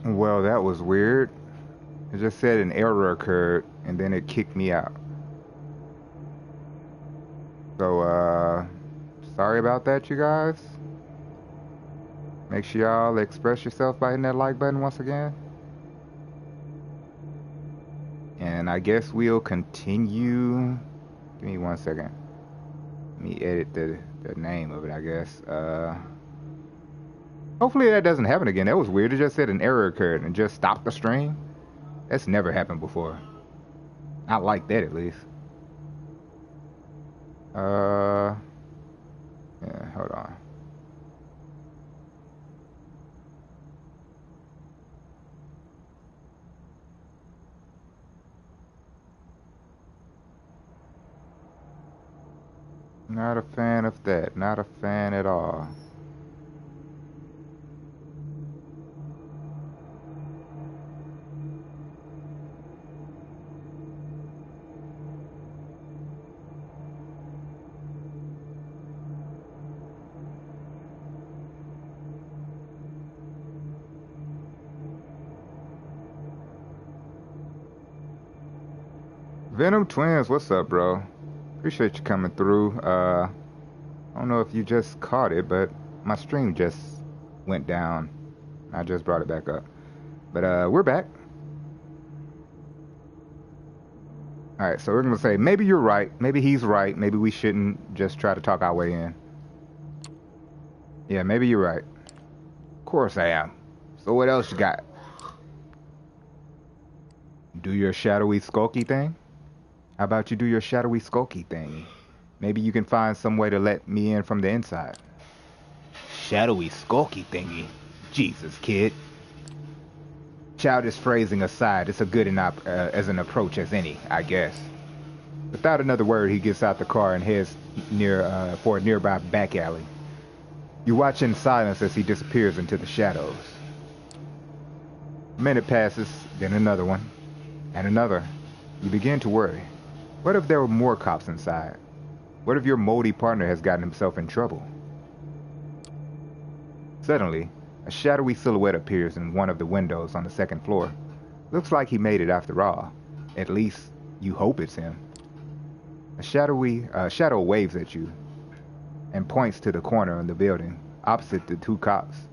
Well, that was weird. It just said an error occurred, and then it kicked me out. So, sorry about that, you guys. Make sure y'all express yourself by hitting that like button once again. And I guess we'll continue. Give me 1 second. Let me edit the name of it, I guess. Hopefully that doesn't happen again. That was weird. It just said an error occurred and just stopped the stream. That's never happened before. Not like that, at least. Yeah, hold on. Not a fan of that. Not a fan at all. Venom Twins, what's up, bro? Appreciate you coming through. I don't know if you just caught it, but my stream just went down. I just brought it back up. But we're back. Alright, so we're gonna say maybe you're right, maybe he's right, maybe we shouldn't just try to talk our way in. Yeah, maybe you're right. Of course I am. So what else you got? Do your shadowy skulky thing? How about you do your shadowy skulky thing? Maybe you can find some way to let me in from the inside. Shadowy skulky thingy? Jesus, kid. Childish phrasing aside, it's a good enough as an approach as any, I guess. Without another word, he gets out the car and heads for a nearby back alley. You watch in silence as he disappears into the shadows. A minute passes, then another one, and another. You begin to worry. What if there were more cops inside? What if your moldy partner has gotten himself in trouble? Suddenly, a shadowy silhouette appears in one of the windows on the second floor. Looks like he made it after all. At least, you hope it's him. A shadow waves at you and points to the corner in the building, opposite the two cops.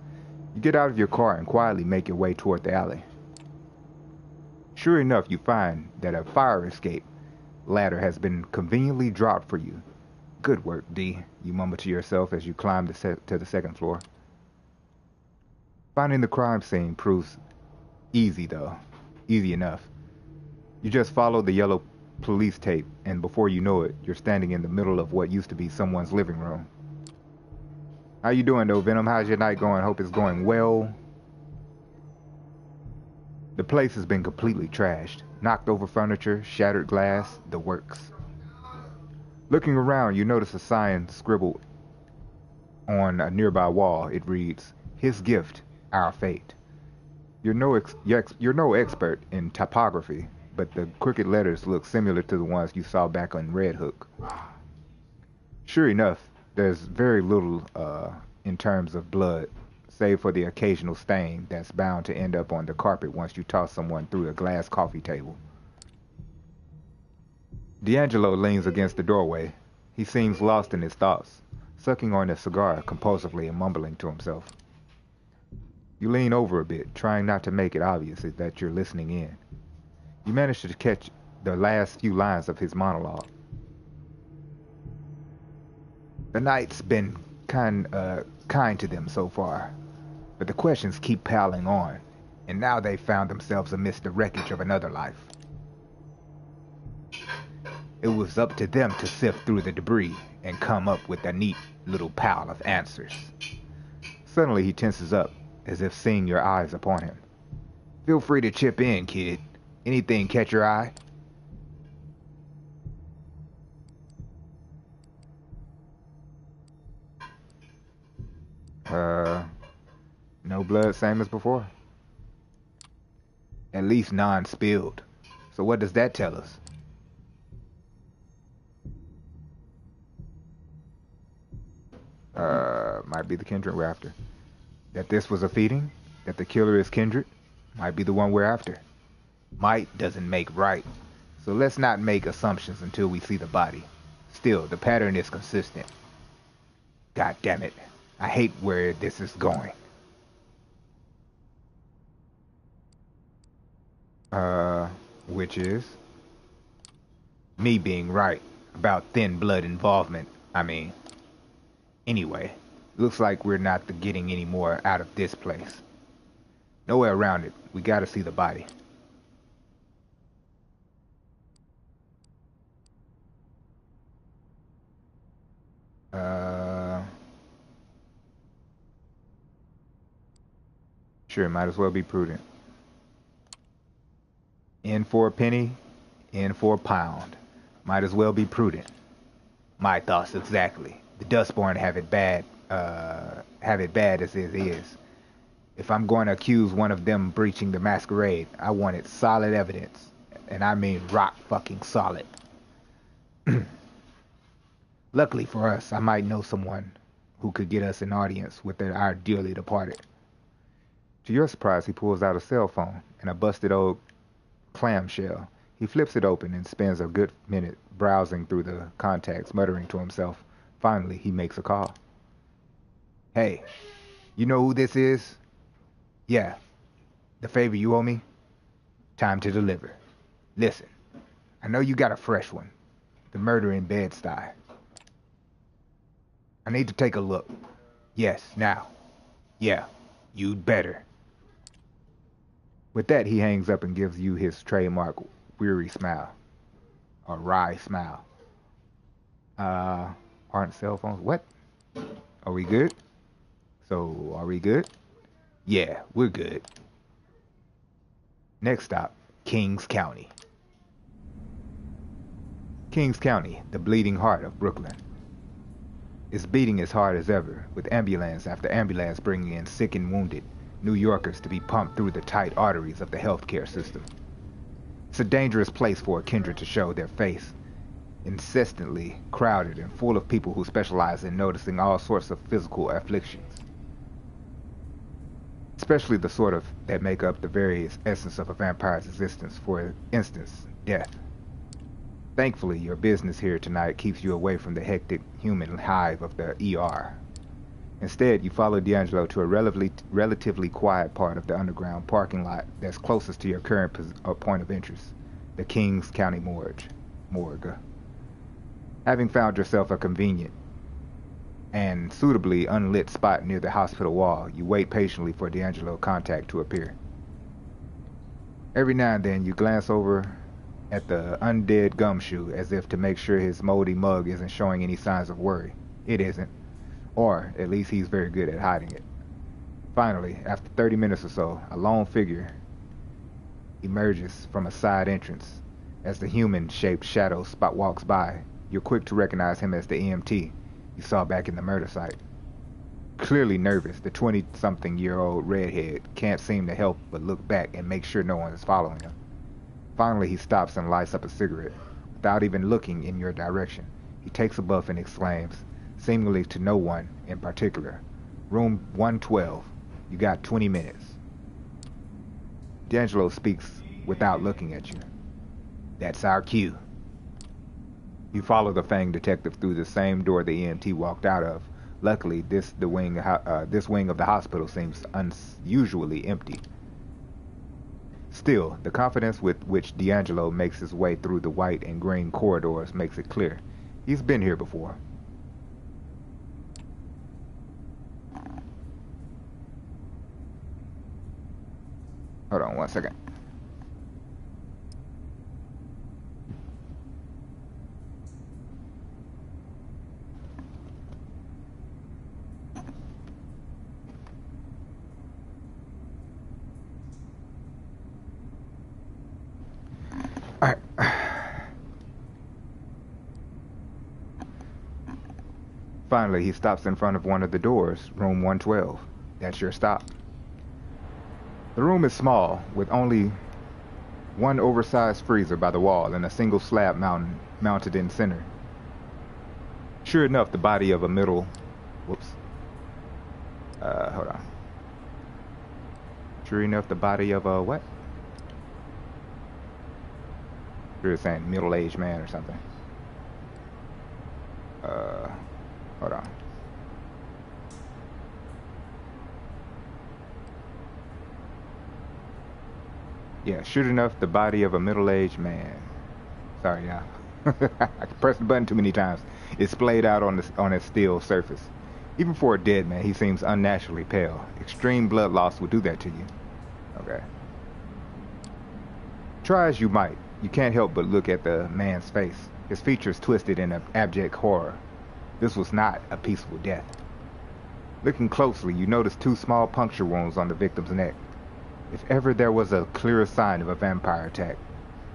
You get out of your car and quietly make your way toward the alley. Sure enough, you find that a fire escape ladder has been conveniently dropped for you. Good work, D, you mumble to yourself as you climb to the second floor. Finding the crime scene proves easy, though. Easy enough. You just follow the yellow police tape, and before you know it, you're standing in the middle of what used to be someone's living room. How you doing, though, Venom? How's your night going? Hope it's going well. The place has been completely trashed. Knocked over furniture, shattered glass, the works. Looking around, you notice a sign scribbled on a nearby wall. It reads, "His gift, our fate." You're no expert in typography, but the crooked letters look similar to the ones you saw back on Red Hook. Sure enough, there's very little in terms of blood, save for the occasional stain that's bound to end up on the carpet once you toss someone through a glass coffee table. D'Angelo leans against the doorway. He seems lost in his thoughts, sucking on a cigar compulsively and mumbling to himself. You lean over a bit, trying not to make it obvious that you're listening in. You manage to catch the last few lines of his monologue. The night's been kind to them so far, but the questions keep piling on, and now they've found themselves amidst the wreckage of another life. It was up to them to sift through the debris and come up with a neat little pile of answers. Suddenly he tenses up, as if seeing your eyes upon him. Feel free to chip in, kid. Anything catch your eye? No blood, same as before. At least non-spilled. So what does that tell us? Might be the kindred we're after. That this was a feeding? That the killer is kindred? Might be the one we're after. Might doesn't make right. So let's not make assumptions until we see the body. Still, the pattern is consistent. God damn it. I hate where this is going. Which is? Me being right about thin blood involvement, I mean. Anyway, looks like we're not getting any more out of this place. No way around it. We gotta see the body. Sure, might as well be prudent. In for a penny, in for a pound. Might as well be prudent. My thoughts exactly. The Dustborn have it bad as it is. If I'm going to accuse one of them breaching the Masquerade, I wanted solid evidence. And I mean rock fucking solid. Luckily for us, I might know someone who could get us an audience with our dearly departed. To your surprise, he pulls out a cell phone and a busted old clamshell. He flips it open and spends a good minute browsing through the contacts, muttering to himself. Finally, he makes a call. Hey, you know who this is? Yeah, the favor you owe me? Time to deliver. Listen, I know you got a fresh one. The murder in Bed-Stuy. I need to take a look. Yes, now. Yeah, you'd better. With that, he hangs up and gives you his trademark weary smile. A wry smile. Aren't cell phones? What? Are we good? So, are we good? Yeah, we're good. Next stop, Kings County. Kings County, the bleeding heart of Brooklyn. It's beating as hard as ever, with ambulance after ambulance bringing in sick and wounded New Yorkers to be pumped through the tight arteries of the healthcare system. It's a dangerous place for a kindred to show their face, incessantly crowded and full of people who specialize in noticing all sorts of physical afflictions, especially the sort of that make up the very essence of a vampire's existence, for instance, death. Thankfully, your business here tonight keeps you away from the hectic human hive of the ER. Instead, you follow D'Angelo to a relatively quiet part of the underground parking lot that's closest to your current point of interest, the Kings County Morgue. Having found yourself a convenient and suitably unlit spot near the hospital wall, you wait patiently for D'Angelo's contact to appear. Every now and then, you glance over at the undead gumshoe as if to make sure his moldy mug isn't showing any signs of worry. It isn't. Or, at least he's very good at hiding it. Finally, after 30 minutes or so, a lone figure emerges from a side entrance. As the human-shaped shadow walks by, you're quick to recognize him as the EMT you saw back in the murder site. Clearly nervous, the 20-something-year-old redhead can't seem to help but look back and make sure no one is following him. Finally, he stops and lights up a cigarette. Without even looking in your direction, he takes a puff and exclaims, seemingly to no one in particular, "Room 112. You got 20 minutes." D'Angelo speaks without looking at you. "That's our cue." You follow the Fang detective through the same door the EMT walked out of. Luckily, this wing of the hospital seems unusually empty. Still, the confidence with which D'Angelo makes his way through the white and green corridors makes it clear. He's been here before. Hold on 1 second. All right. Finally, he stops in front of one of the doors, room 112. That's your stop. The room is small, with only one oversized freezer by the wall and a single slab mounted in center. Sure enough, the body of a hold on. Sure enough, the body of a what? You're saying middle-aged man or something. Hold on. Yeah, sure enough, the body of a middle-aged man. Sorry, yeah. I pressed the button too many times. It's splayed out on a steel surface. Even for a dead man, he seems unnaturally pale. Extreme blood loss will do that to you. Okay. Try as you might, you can't help but look at the man's face. His features twisted in abject horror. This was not a peaceful death. Looking closely, you notice 2 small puncture wounds on the victim's neck. If ever there was a clearer sign of a vampire attack,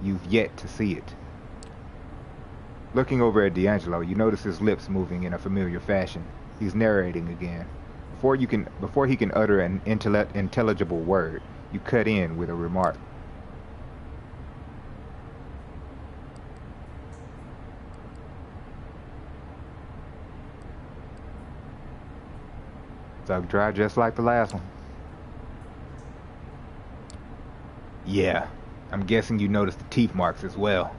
you've yet to see it. Looking over at D'Angelo, you notice his lips moving in a familiar fashion. He's narrating again. Before he can utter an intelligible word, you cut in with a remark. Sucked dry just like the last one. Yeah, I'm guessing you noticed the teeth marks as well.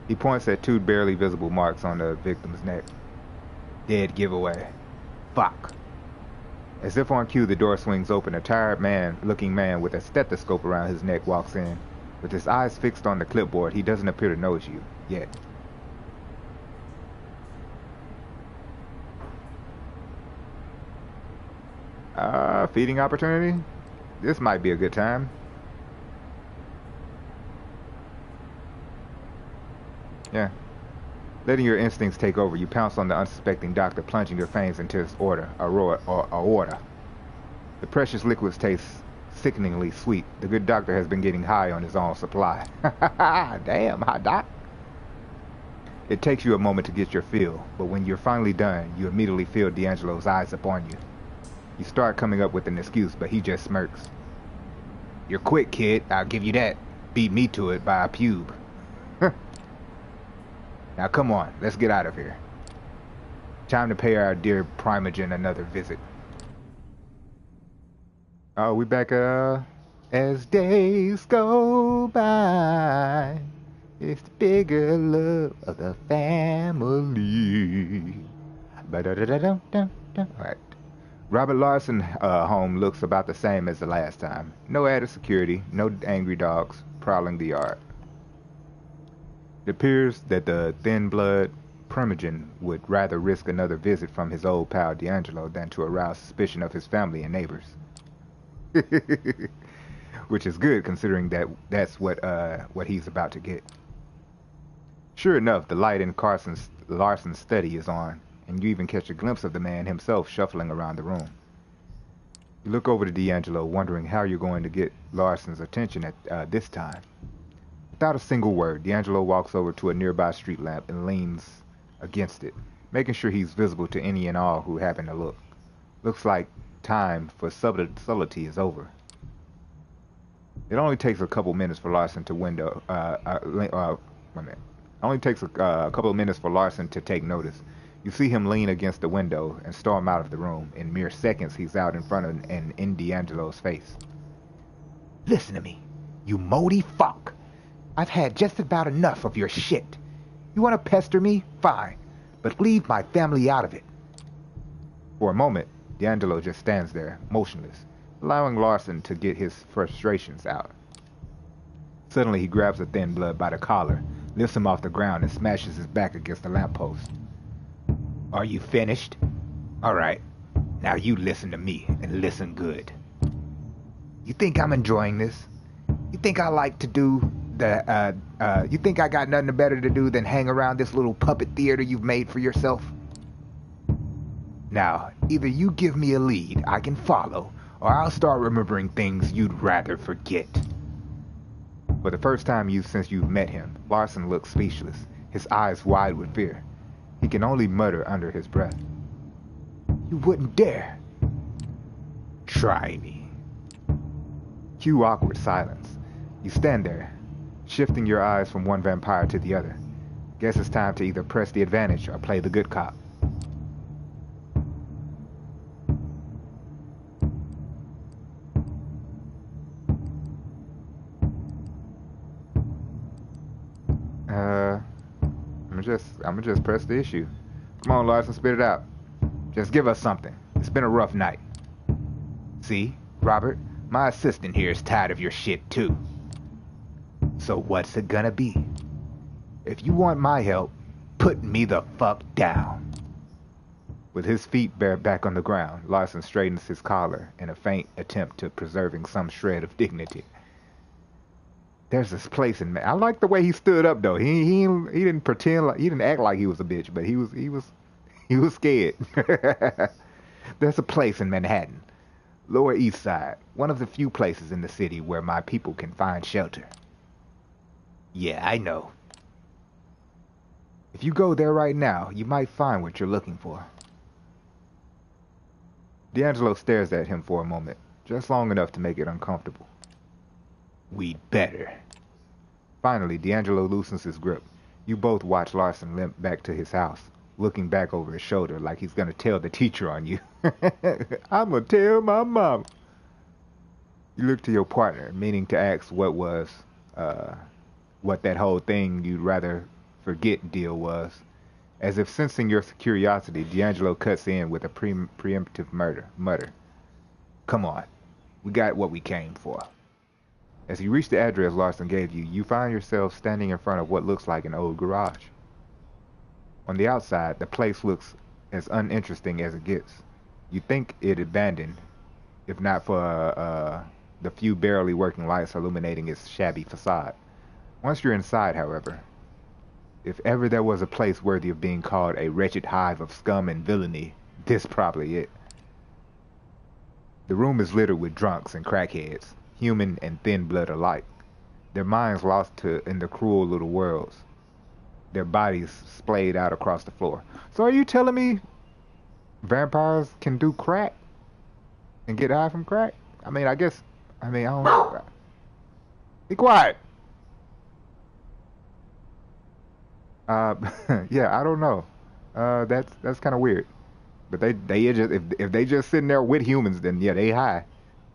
He points at 2 barely visible marks on the victim's neck. Dead giveaway. Fuck. As if on cue, the door swings open. A tired-looking man with a stethoscope around his neck walks in. With his eyes fixed on the clipboard, he doesn't appear to notice you, yet. Feeding opportunity? This might be a good time. Yeah. Letting your instincts take over, you pounce on the unsuspecting doctor, plunging your fangs into his aorta. The precious liquids taste sickeningly sweet. The good doctor has been getting high on his own supply. Damn, hot doc. It takes you a moment to get your fill, but when you're finally done, you immediately feel D'Angelo's eyes upon you. You start coming up with an excuse, but he just smirks. You're quick, kid, I'll give you that. Beat me to it by a pube. Now come on, let's get out of here. Time to pay our dear Primogen another visit. Oh, we back as days go by. It's the bigger love of the family. Alright. Robert Larson home looks about the same as the last time. No added security, no angry dogs prowling the yard. It appears that the thin-blood Primogen would rather risk another visit from his old pal D'Angelo than to arouse suspicion of his family and neighbors. Which is good, considering that that's what he's about to get. Sure enough, the light in Larson's study is on, and you even catch a glimpse of the man himself shuffling around the room. You look over to D'Angelo, wondering how you're going to get Larson's attention at this time. Without a single word, D'Angelo walks over to a nearby street lamp and leans against it, making sure he's visible to any and all who happen to look. Looks like time for subtlety is over. It only takes a couple minutes for Larson to It only takes a couple of minutes for Larson to take notice. You see him lean against the window and storm out of the room. In mere seconds, he's out in front of and in D'Angelo's face. Listen to me, you moldy fuck. I've had just about enough of your shit. You want to pester me? Fine. But leave my family out of it. For a moment, D'Angelo just stands there, motionless, allowing Larson to get his frustrations out. Suddenly, he grabs the thin blood by the collar, lifts him off the ground, and smashes his back against the lamppost. Are you finished? All right. Now you listen to me, and listen good. You think I'm enjoying this? You think I like to do you think I got nothing better to do than hang around this little puppet theater you've made for yourself? Now, either you give me a lead I can follow, or I'll start remembering things you'd rather forget. For the first time since you've met him, Larson looks speechless, his eyes wide with fear. He can only mutter under his breath. You wouldn't dare. Try me. Cue awkward silence. You stand there, shifting your eyes from one vampire to the other. Guess it's time to either press the advantage or play the good cop. I'ma just press the issue. Come on, Larson, spit it out. Just give us something. It's been a rough night. See, Robert, my assistant here is tired of your shit too. So what's it gonna be? If you want my help, put me the fuck down. With his feet back on the ground, Larson straightens his collar in a faint attempt to preserving some shred of dignity. There's this place in. I like the way he stood up though. He didn't pretend like he didn't act like he was a bitch, but he was scared. There's a place in Manhattan, Lower East Side, one of the few places in the city where my people can find shelter. Yeah, I know. If you go there right now, you might find what you're looking for. D'Angelo stares at him for a moment, just long enough to make it uncomfortable. We'd better. Finally, D'Angelo loosens his grip. You both watch Larson limp back to his house, looking back over his shoulder like he's gonna tell the teacher on you. I'm gonna tell my mom. You look to your partner, meaning to ask what that whole thing you'd rather forget deal was. As if sensing your curiosity, D'Angelo cuts in with a preemptive mutter. Come on, we got what we came for. As you reach the address Larson gave you, you find yourself standing in front of what looks like an old garage. On the outside, the place looks as uninteresting as it gets. You think it abandoned, if not for the few barely working lights illuminating its shabby facade. Once you're inside, however, if ever there was a place worthy of being called a wretched hive of scum and villainy, this probably it. The room is littered with drunks and crackheads, human and thin blood alike, their minds lost in the cruel little worlds, their bodies splayed out across the floor. So are you telling me vampires can do crack and get high from crack? I don't know. Be quiet. Yeah, I don't know. That's kind of weird. But they just if they just sitting there with humans, then yeah, they high.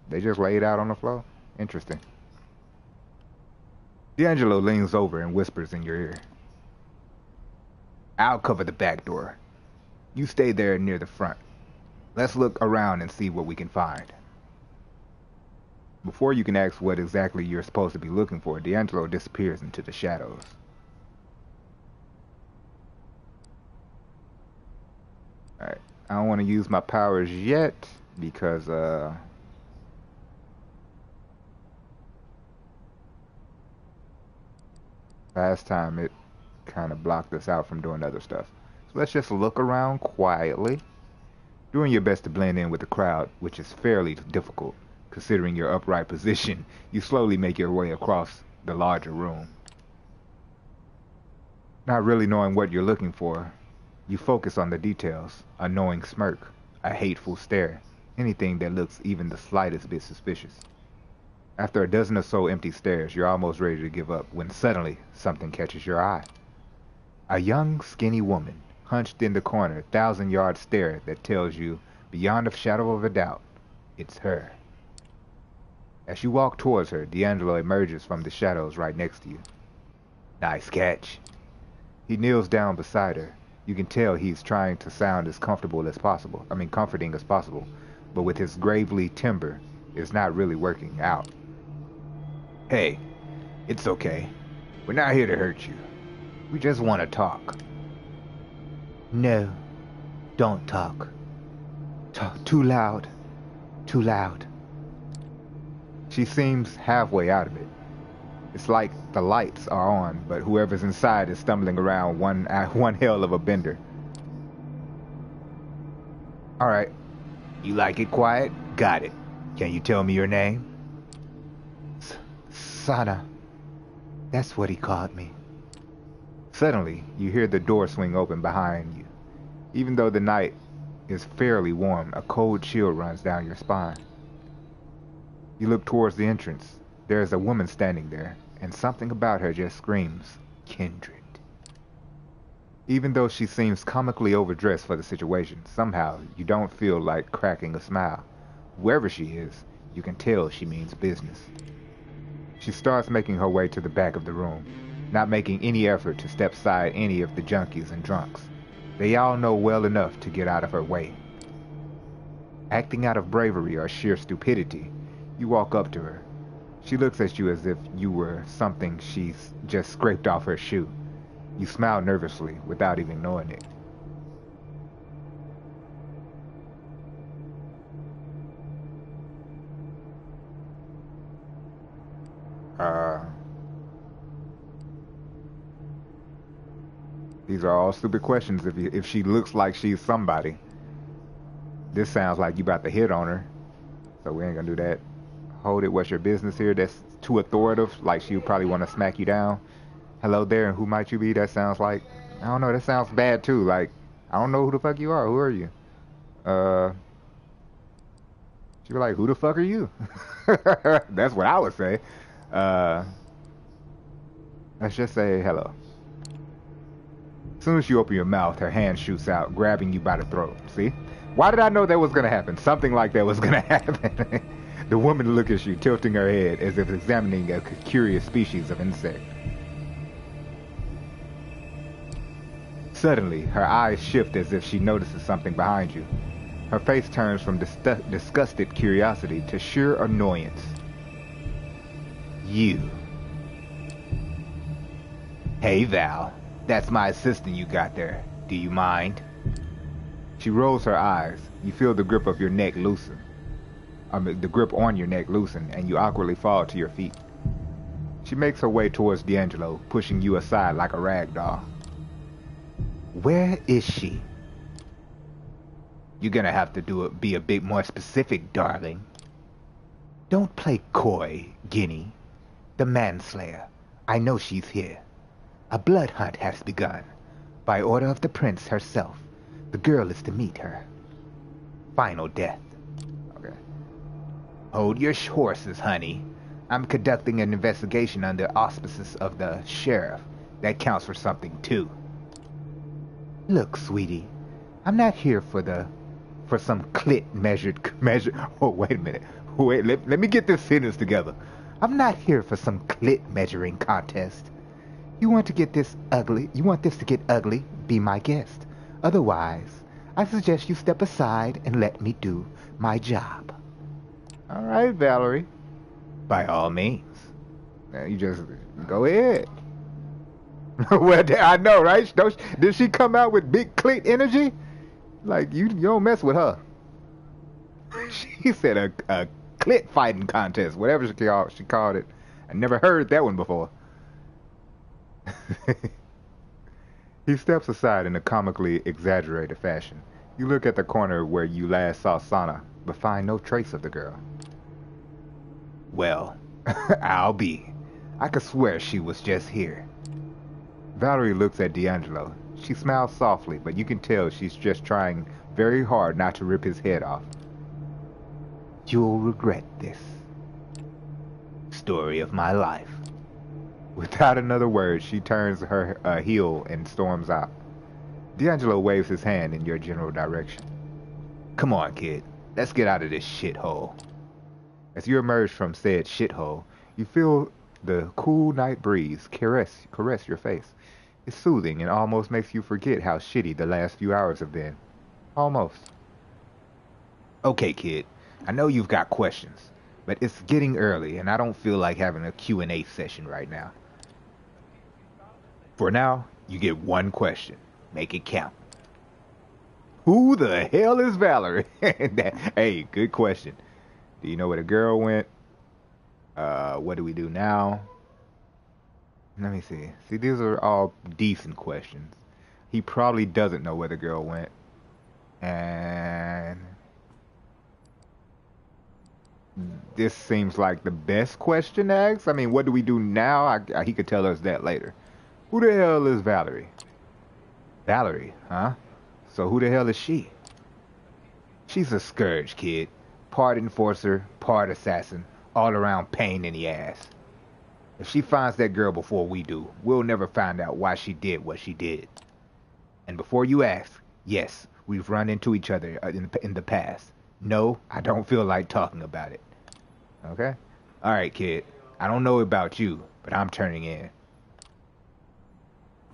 They just laid out on the floor. Interesting. D'Angelo leans over and whispers in your ear. I'll cover the back door. You stay there near the front. Let's look around and see what we can find. Before you can ask what exactly you're supposed to be looking for, D'Angelo disappears into the shadows. Alright, I don't want to use my powers yet because last time it kind of blocked us out from doing other stuff. So let's just look around quietly, doing your best to blend in with the crowd, which is fairly difficult considering your upright position. You slowly make your way across the larger room. Not really knowing what you're looking for, you focus on the details, a knowing smirk, a hateful stare, anything that looks even the slightest bit suspicious. After a dozen or so empty stares, you're almost ready to give up when suddenly something catches your eye. A young, skinny woman, hunched in the corner, 1,000-yard stare that tells you, beyond a shadow of a doubt, it's her. As you walk towards her, D'Angelo emerges from the shadows right next to you. Nice catch. He kneels down beside her. You can tell he's trying to sound as comforting as possible, but with his gravely timbre, it's not really working out. Hey, it's okay. We're not here to hurt you. We just want to talk. No, don't talk. Too loud. Too loud. She seems halfway out of it. It's like the lights are on, but whoever's inside is stumbling around one hell of a bender. Alright. You like it quiet? Got it. Can you tell me your name? Sana. That's what he called me. Suddenly, you hear the door swing open behind you. Even though the night is fairly warm, a cold chill runs down your spine. You look towards the entrance. There is a woman standing there, and something about her just screams, kindred. Even though she seems comically overdressed for the situation, somehow you don't feel like cracking a smile. Whoever she is, you can tell she means business. She starts making her way to the back of the room. not making any effort to step aside any of the junkies and drunks. They all know well enough to get out of her way. Acting out of bravery or sheer stupidity, you walk up to her. She looks at you as if you were something she's just scraped off her shoe. You smile nervously without even knowing it. These are all stupid questions if she looks like she's somebody. This sounds like you about to hit on her, so we ain't gonna do that. Hold it, what's your business here? That's too authoritative, like she would probably want to smack you down. Hello there, and who might you be? That sounds like, I don't know, that sounds bad too. Like, I don't know who the fuck you are. Who are you? She'd be like, who the fuck are you? That's what I would say. Let's just say hello. As soon as you open your mouth, her hand shoots out, grabbing you by the throat. See? Why did I know that was going to happen? Something like that was going to happen. The woman looks at you, tilting her head as if examining a curious species of insect. Suddenly, her eyes shift as if she notices something behind you. Her face turns from disgusted curiosity to sheer annoyance. You. Hey, Val. That's my assistant you got there. Do you mind? She rolls her eyes. You feel the grip of your neck loosen. The grip on your neck loosen, and you awkwardly fall to your feet. She makes her way towards D'Angelo, pushing you aside like a rag doll. Where is she? You're gonna have to be a bit more specific, darling. Don't play coy, Guinea. The manslayer. I know she's here. A blood hunt has begun. By order of the prince herself, the girl is to meet her final death. Okay. Hold your horses, honey. I'm conducting an investigation under auspices of the sheriff. That counts for something, too. Look, sweetie, I'm not here for some clit measure. Oh, wait a minute. Wait, let me get this sentence together. I'm not here for some clit measuring contest. You want this to get ugly, be my guest. Otherwise, I suggest you step aside and let me do my job. All right, Valerie. By all means. Now you just go ahead. Well, I know, right? Did she come out with big clit energy? Like, you don't mess with her. She said a clit fighting contest, whatever she called it. I never heard that one before. He steps aside in a comically exaggerated fashion. You look at the corner where you last saw Sana, but find no trace of the girl. Well, I'll be. I could swear she was just here. Valerie looks at D'Angelo. She smiles softly, but you can tell she's just trying very hard not to rip his head off. You'll regret this. Story of my life. Without another word, she turns her heel and storms out. D'Angelo waves his hand in your general direction. Come on, kid. Let's get out of this shithole. As you emerge from said shithole, you feel the cool night breeze caress your face. It's soothing and almost makes you forget how shitty the last few hours have been. Almost. Okay, kid. I know you've got questions, but it's getting early and I don't feel like having a Q&A session right now. For now, you get one question. Make it count. Who the hell is Valerie? Hey, good question. Do you know where the girl went? What do we do now? Let me see. See, these are all decent questions. He probably doesn't know where the girl went. And this seems like the best question to ask. I mean, what do we do now? He could tell us that later. Who the hell is Valerie? Valerie, huh? So who the hell is she? She's a scourge, kid. Part enforcer, part assassin, all around pain in the ass. If she finds that girl before we do, we'll never find out why she did what she did. And before you ask, yes, we've run into each other in the past. No, I don't feel like talking about it. Okay? Alright, kid. I don't know about you, but I'm turning in.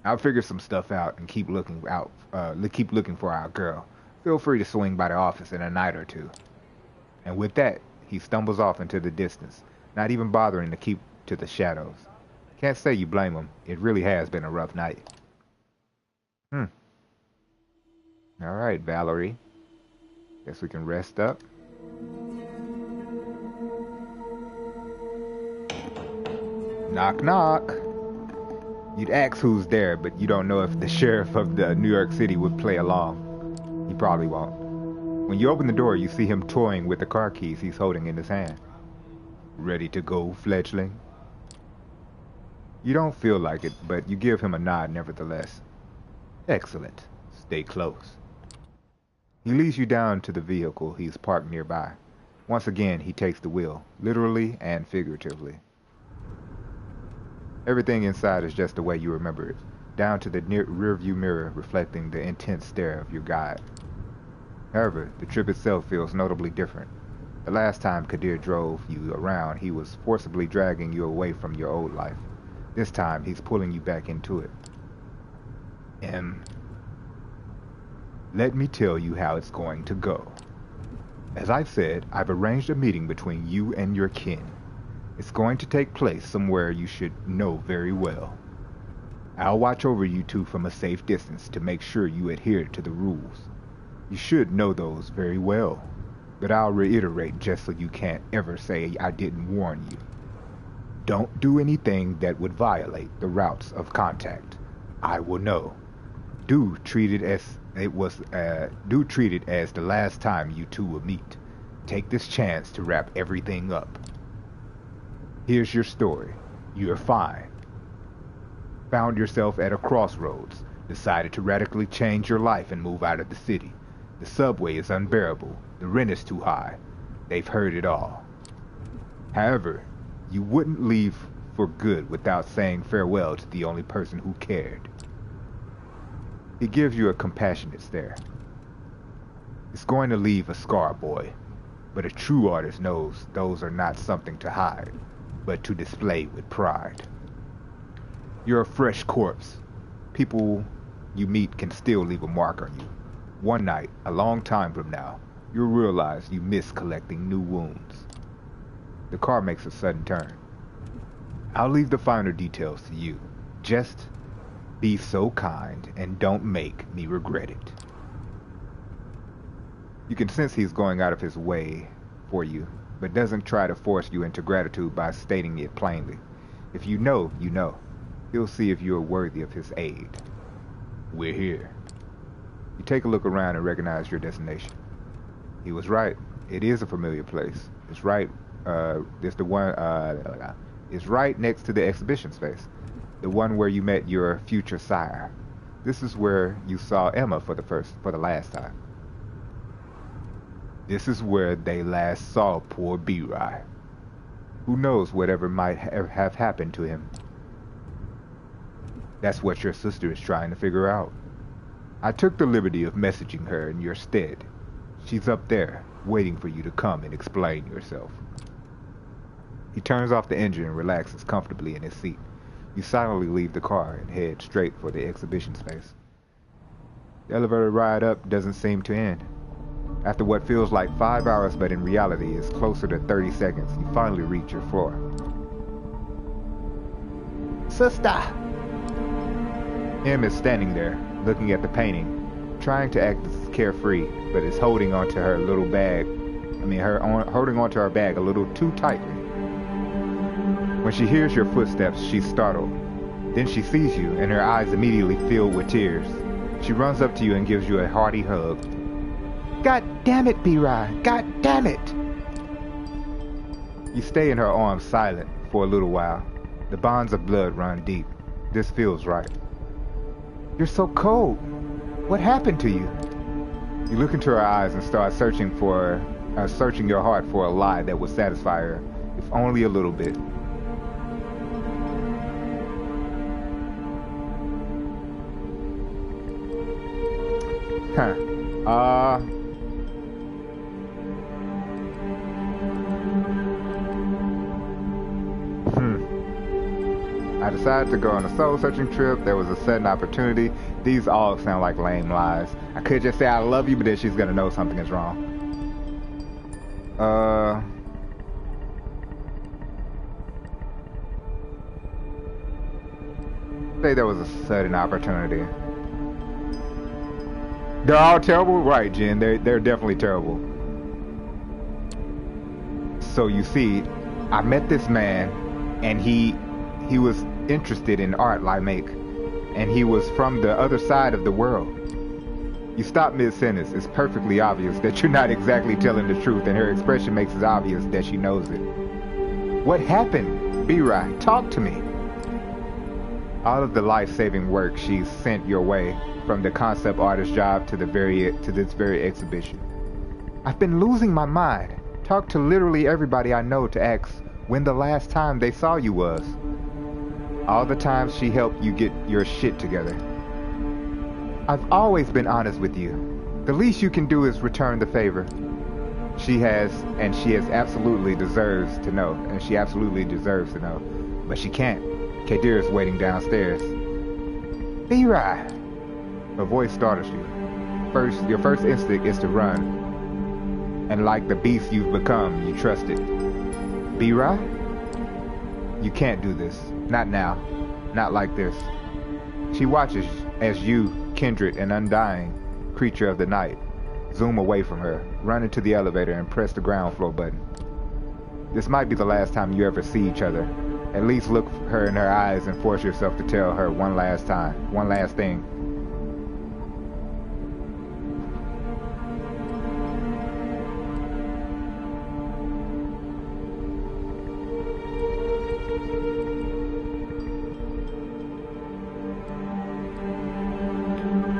I'll figure some stuff out and keep looking for our girl. Feel free to swing by the office in a night or two. And with that, he stumbles off into the distance, not even bothering to keep to the shadows. Can't say you blame him. It really has been a rough night. All right, Valerie. Guess we can rest up. Knock, knock. You'd ask who's there, but you don't know if the sheriff of the New York City would play along. He probably won't. When you open the door, you see him toying with the car keys he's holding in his hand. Ready to go, fledgling? You don't feel like it, but you give him a nod nevertheless. Excellent. Stay close. He leads you down to the vehicle he's parked nearby. Once again, he takes the wheel, literally and figuratively. Everything inside is just the way you remember it, down to the rearview mirror reflecting the intense stare of your guide. However, the trip itself feels notably different. The last time Kadir drove you around, he was forcibly dragging you away from your old life. This time, he's pulling you back into it. Let me tell you how it's going to go. As I've said, I've arranged a meeting between you and your kin. It's going to take place somewhere you should know very well. I'll watch over you two from a safe distance to make sure you adhere to the rules. You should know those very well, but I'll reiterate just so you can't ever say I didn't warn you. Don't do anything that would violate the routes of contact. I will know. Do treat it as the last time you two will meet. Take this chance to wrap everything up. Here's your story. You're fine. Found yourself at a crossroads. Decided to radically change your life and move out of the city. The subway is unbearable. The rent is too high. They've heard it all. However, you wouldn't leave for good without saying farewell to the only person who cared. He gives you a compassionate stare. It's going to leave a scar, boy, but a true artist knows those are not something to hide, but to display with pride. You're a fresh corpse. People you meet can still leave a mark on you. One night, a long time from now, you'll realize you miss collecting new wounds. The car makes a sudden turn. I'll leave the finer details to you. Just be so kind and don't make me regret it. You can sense he's going out of his way for you, but doesn't try to force you into gratitude by stating it plainly. If you know, you know. He'll see if you are worthy of his aid. We're here. You take a look around and recognize your destination. He was right. It is a familiar place. It's right. It's right next to the exhibition space, the one where you met your future sire. This is where you saw Emma for the last time. This is where they last saw poor B-Rhy. Who knows whatever might have happened to him? That's what your sister is trying to figure out. I took the liberty of messaging her in your stead. She's up there, waiting for you to come and explain yourself. He turns off the engine and relaxes comfortably in his seat. You silently leave the car and head straight for the exhibition space. The elevator ride up doesn't seem to end. After what feels like 5 hours but in reality is closer to 30 seconds, you finally reach your floor. Sister! Em is standing there, looking at the painting, trying to act carefree, but is holding onto her little bag. Holding onto her bag a little too tightly. When she hears your footsteps, she's startled. Then she sees you, and her eyes immediately fill with tears. She runs up to you and gives you a hearty hug. God damn it, B-Rhy! God damn it! You stay in her arms silent for a little while. The bonds of blood run deep. This feels right. You're so cold. What happened to you? You look into her eyes and start searching your heart for a lie that would satisfy her, if only a little bit. I I decided to go on a soul-searching trip. There was a sudden opportunity. These all sound like lame lies. I could just say I love you, but then she's gonna know something is wrong. Say there was a sudden opportunity. They're all terrible? Right, Jen. They're definitely terrible. So you see, I met this man, and he was interested in art I make, and he was from the other side of the world. You stop mid-sentence. It's perfectly obvious that you're not exactly telling the truth, and her expression makes it obvious that she knows it. What happened, B-Rhy? Talk to me. All of the life-saving work she's sent your way, from the concept artist job to this very exhibition. I've been losing my mind. Talked to literally everybody I know to ask when the last time they saw you was. All the times she helped you get your shit together. I've always been honest with you. The least you can do is return the favor. She absolutely deserves to know, but she can't. Kadir is waiting downstairs. B-Rhy. Her voice startles you. Your first instinct is to run. And like the beast you've become, you trust it. B-Rhy? You can't do this. Not now. Not like this. She watches as you, kindred and undying creature of the night, zoom away from her, run into the elevator and press the ground floor button. This might be the last time you ever see each other. At least look her in her eyes and force yourself to tell her one last thing.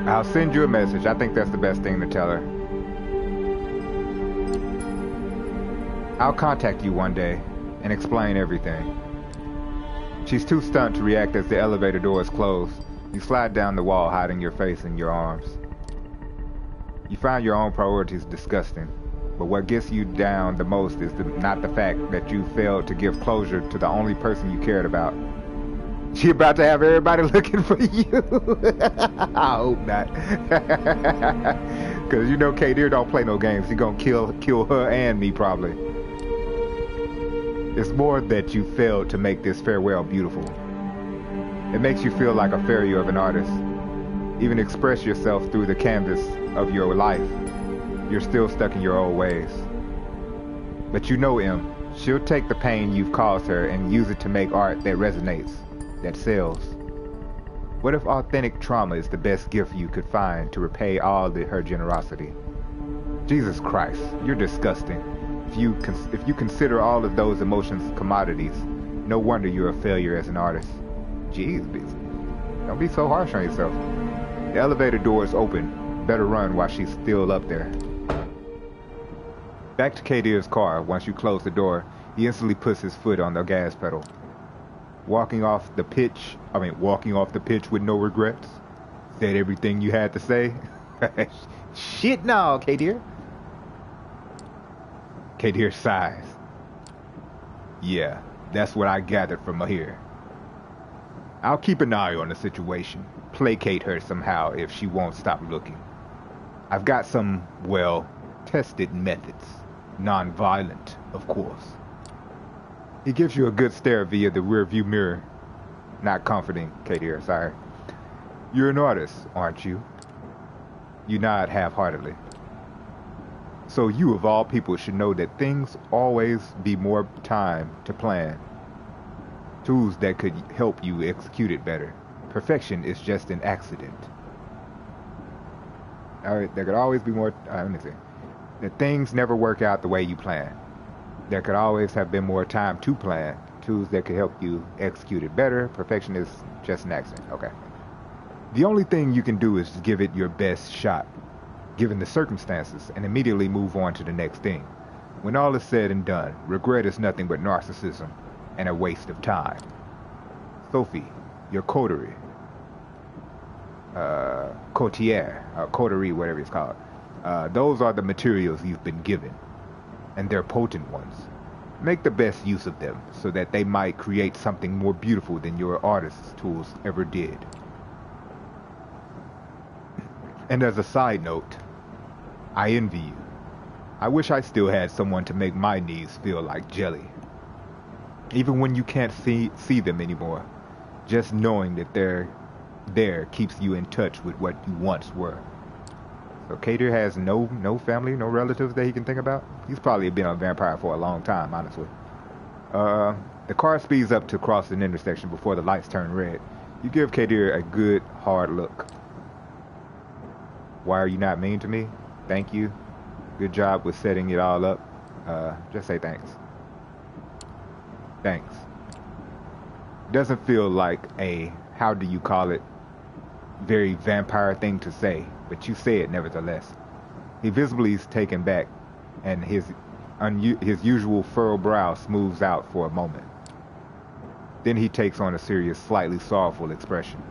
I'll send you a message. I think that's the best thing to tell her. I'll contact you one day and explain everything. She's too stunned to react as the elevator doors close. You slide down the wall, hiding your face in your arms. You find your own priorities disgusting, but what gets you down the most is not the fact that you failed to give closure to the only person you cared about. She about to have everybody looking for you. I hope not. Because you know Kadir don't play no games. He gonna kill her and me probably. It's more that you failed to make this farewell beautiful. It makes you feel like a failure of an artist. Even express yourself through the canvas of your life. You're still stuck in your old ways. But you know M. She'll take the pain you've caused her and use it to make art that resonates, that sells. What if authentic trauma is the best gift you could find to repay all her generosity? Jesus Christ, you're disgusting. If you consider all of those emotions commodities, no wonder you're a failure as an artist. Jeez, don't be so harsh on yourself. The elevator doors open. Better run while she's still up there. Back to Kadir's car. Once you close the door, he instantly puts his foot on the gas pedal. Walking off the pitch with no regrets? Said everything you had to say? Shit no, Kadir. Kadir sighs. Yeah, that's what I gathered from here. I'll keep an eye on the situation. Placate her somehow if she won't stop looking. I've got some, well, tested methods. Non-violent, of course. He gives you a good stare via the rearview mirror. Not comforting, Kadir, sorry. You're an artist, aren't you? You nod half-heartedly. So you, of all people, should know that things always be more time to plan. Tools that could help you execute it better. Perfection is just an accident. Alright, there could always be more... let me see. That things never work out the way you plan. There could always have been more time to plan. Tools that could help you execute it better. Perfection is just an accident. Okay. The only thing you can do is give it your best shot, given the circumstances, and immediately move on to the next thing. When all is said and done, regret is nothing but narcissism and a waste of time. Sophie, your coterie, coterie, whatever it's called, those are the materials you've been given, and they're potent ones. Make the best use of them so that they might create something more beautiful than your artist's tools ever did. And as a side note, I envy you. I wish I still had someone to make my knees feel like jelly. Even when you can't see them anymore, just knowing that they're there keeps you in touch with what you once were. So Kadir has no family, no relatives that he can think about. He's probably been a vampire for a long time, honestly. The car speeds up to cross an intersection before the lights turn red. You give Kadir a good, hard look. Why are you not mean to me? Thank you. Good job with setting it all up. Just say thanks. Thanks. Doesn't feel like a, how do you call it, very vampire thing to say, but you say it nevertheless. He visibly is taken back, and his usual furrowed brow smooths out for a moment. Then he takes on a serious, slightly sorrowful expression.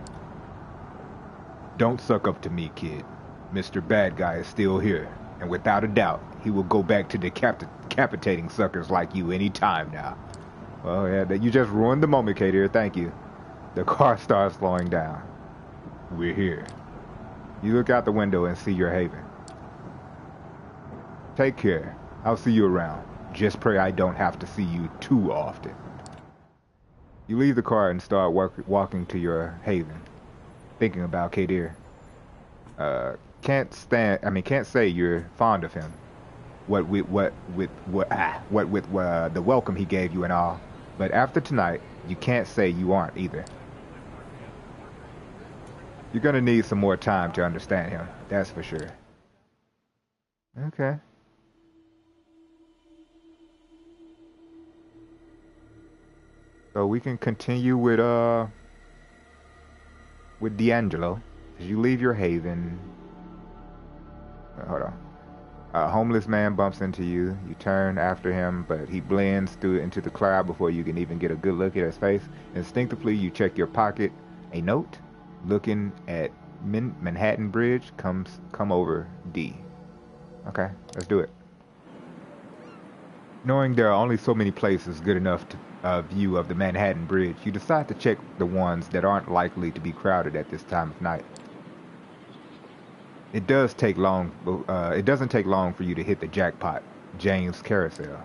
Don't suck up to me, kid. Mr. Bad Guy is still here, and without a doubt, he will go back to decapitating suckers like you any time now. Well, yeah, you just ruined the moment, Kadir. Thank you. The car starts slowing down. We're here. You look out the window and see your haven. Take care. I'll see you around. Just pray I don't have to see you too often. You leave the car and start walking to your haven, thinking about Kadir. Can't say you're fond of him. What with the welcome he gave you and all, but after tonight, you can't say you aren't either. You're gonna need some more time to understand him, that's for sure. Okay. So we can continue with D'Angelo. As you leave your haven, hold on. A homeless man bumps into you. You turn after him, but he blends into the crowd before you can even get a good look at his face. Instinctively, you check your pocket. A note. Looking at Manhattan Bridge. Come over D. Okay, let's do it. Knowing there are only so many places good enough to view of the Manhattan Bridge, you decide to check the ones that aren't likely to be crowded at this time of night. It doesn't take long for you to hit the jackpot, James Carousel.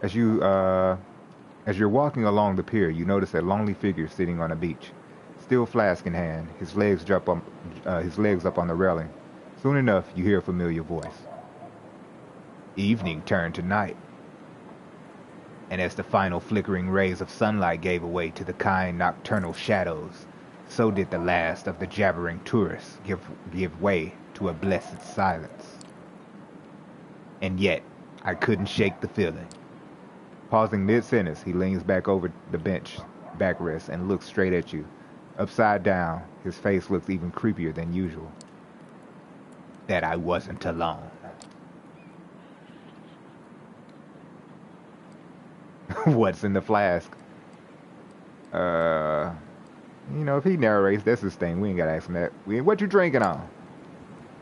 As you're walking along the pier, you notice a lonely figure sitting on a beach, steel flask in hand, his legs up on the railing. Soon enough, you hear a familiar voice. Evening turned to night, and as the final flickering rays of sunlight gave way to the kind nocturnal shadows, so did the last of the jabbering tourists give way to a blessed silence. And yet, I couldn't shake the feeling. Pausing mid-sentence, he leans back over the bench backrest and looks straight at you. Upside down, his face looks even creepier than usual. That I wasn't alone. What's in the flask? If he narrates, that's his thing. We ain't gotta ask him that. What you drinking on?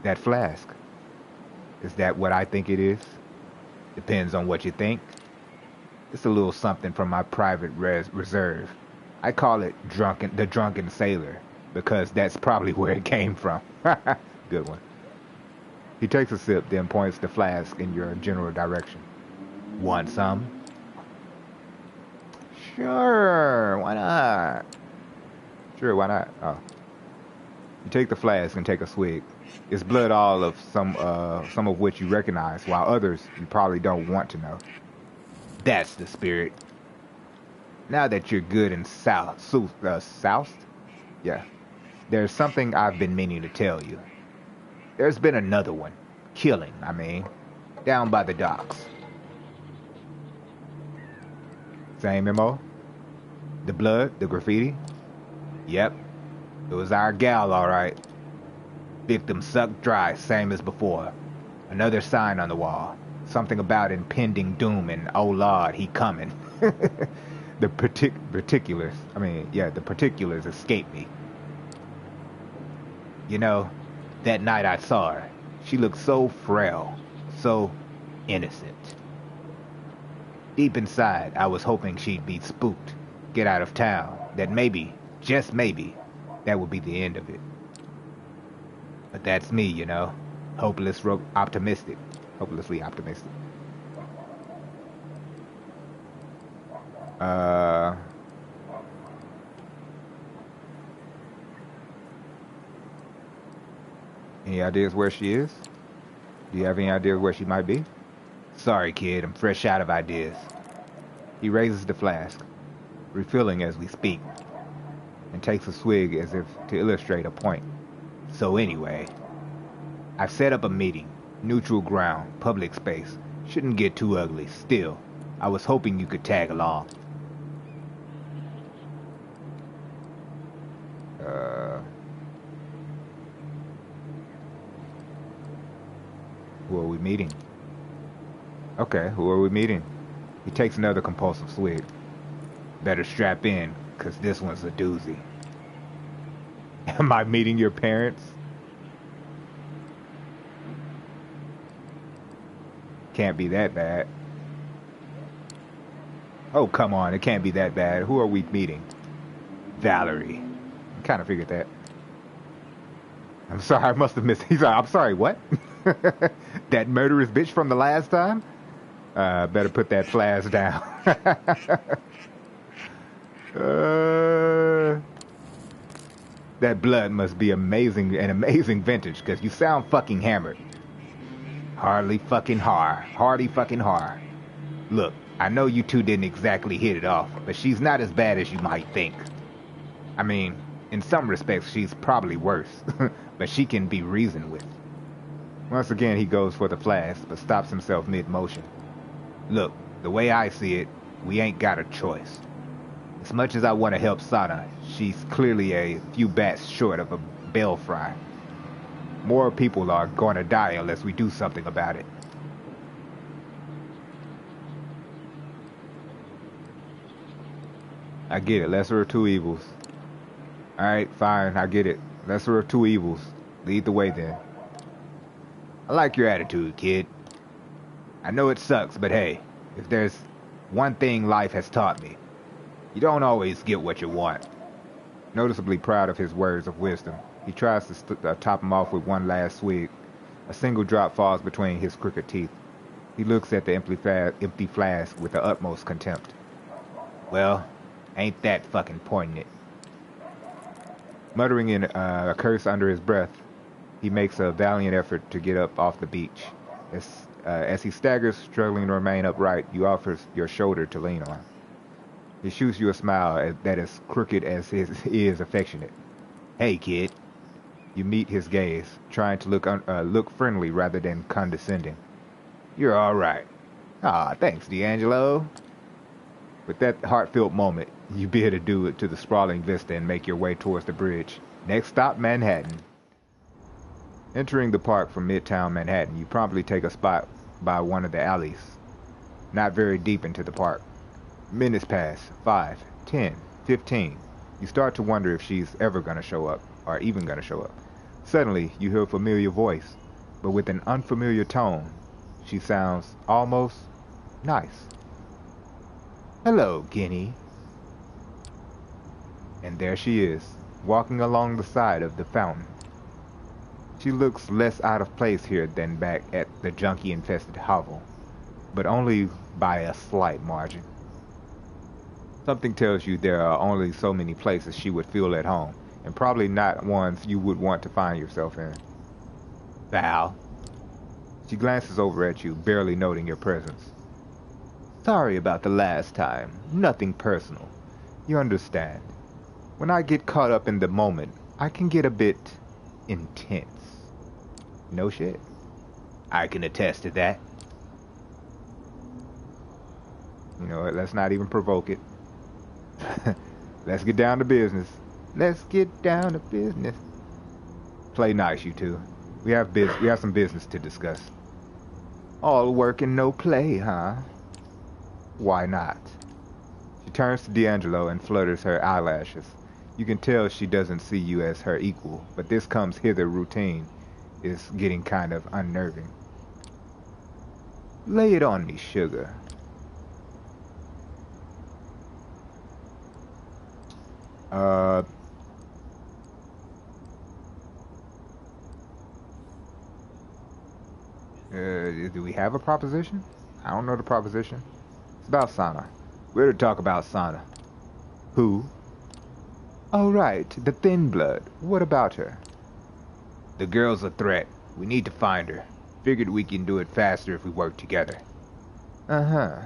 That flask. Is that what I think it is? Depends on what you think. It's a little something from my private reserve. I call it the drunken sailor, because that's probably where it came from. Good one. He takes a sip, then points the flask in your general direction. Want some? Sure, why not? Sure, why not? Oh. You take the flask and take a swig. It's blood, all of some of which you recognize, while others you probably don't want to know. That's the spirit. Now that you're good and soused? Yeah. There's something I've been meaning to tell you. There's been another one. Killing, down by the docks. Same MO? The blood, the graffiti? Yep. It was our gal, alright. Victim sucked dry, same as before. Another sign on the wall. Something about impending doom and, oh Lord, he coming. The particulars escaped me. You know, that night I saw her. She looked so frail, so innocent. Deep inside, I was hoping she'd be spooked, get out of town, that maybe, just maybe, that would be the end of it. But that's me, you know. Optimistic. Hopelessly optimistic. Any ideas where she is? Do you have any ideas where she might be? Sorry, kid, I'm fresh out of ideas. He raises the flask, refilling as we speak, and takes a swig as if to illustrate a point. So anyway, I've set up a meeting. Neutral ground, public space. Shouldn't get too ugly. Still, I was hoping you could tag along. Who are we meeting? Okay, who are we meeting? He takes another compulsive swig. Better strap in, 'cause this one's a doozy. Am I meeting your parents? Can't be that bad. Oh, come on, it can't be that bad. Who are we meeting? Valerie. I kind of figured that. I'm sorry, I must have missed. He's like, I'm sorry, what? That murderous bitch from the last time? Better put that flask down. That blood must be amazing, an amazing vintage, because you sound fucking hammered. Hardy fucking har. Look, I know you two didn't exactly hit it off, but she's not as bad as you might think. I mean, in some respects, she's probably worse, but she can be reasoned with. Once again, he goes for the flask, but stops himself mid-motion. Look, the way I see it, we ain't got a choice. As much as I want to help Sana, she's clearly a few bats short of a belfry. More people are going to die unless we do something about it. I get it. Lesser of two evils. Alright, fine. I get it. Lesser of two evils. Lead the way then. I like your attitude, kid. I know it sucks, but hey, if there's one thing life has taught me, you don't always get what you want. Noticeably proud of his words of wisdom, he tries to top him off with one last swig. A single drop falls between his crooked teeth. He looks at the empty flask with the utmost contempt. Well, ain't that fucking poignant. Muttering in a curse under his breath, he makes a valiant effort to get up off the beach. As he staggers, struggling to remain upright, you offer your shoulder to lean on. He shoots you a smile that is crooked as his is affectionate. Hey, kid. You meet his gaze, trying to look friendly rather than condescending. You're all right. Ah, thanks, D'Angelo. With that heartfelt moment, you bid adieu to the sprawling vista and make your way towards the bridge. Next stop, Manhattan. Entering the park from Midtown Manhattan, you promptly take a spot by one of the alleys, not very deep into the park. Minutes pass, 5, 10, 15. You start to wonder if she's ever going to show up, or even going to show up. Suddenly, you hear a familiar voice, but with an unfamiliar tone. She sounds almost nice. Hello, Guinea. And there she is, walking along the side of the fountain. She looks less out of place here than back at the junkie-infested hovel, but only by a slight margin. Something tells you there are only so many places she would feel at home, and probably not ones you would want to find yourself in. Val. She glances over at you, barely noting your presence. Sorry about the last time. Nothing personal. You understand. When I get caught up in the moment, I can get a bit intense. No shit. I can attest to that. You know what? Let's not even provoke it. Let's get down to business. Let's get down to business. Play nice, you two. We have some business to discuss. All work and no play, huh? Why not? She turns to D'Angelo and flutters her eyelashes. You can tell she doesn't see you as her equal, but this comes hither routine is getting kind of unnerving. Lay it on me, sugar. Do we have a proposition? I don't know the proposition. It's about Sana. We're to talk about Sana. Who? Oh, right, the thin blood. What about her? The girl's a threat. We need to find her. Figured we can do it faster if we work together. Uh-huh.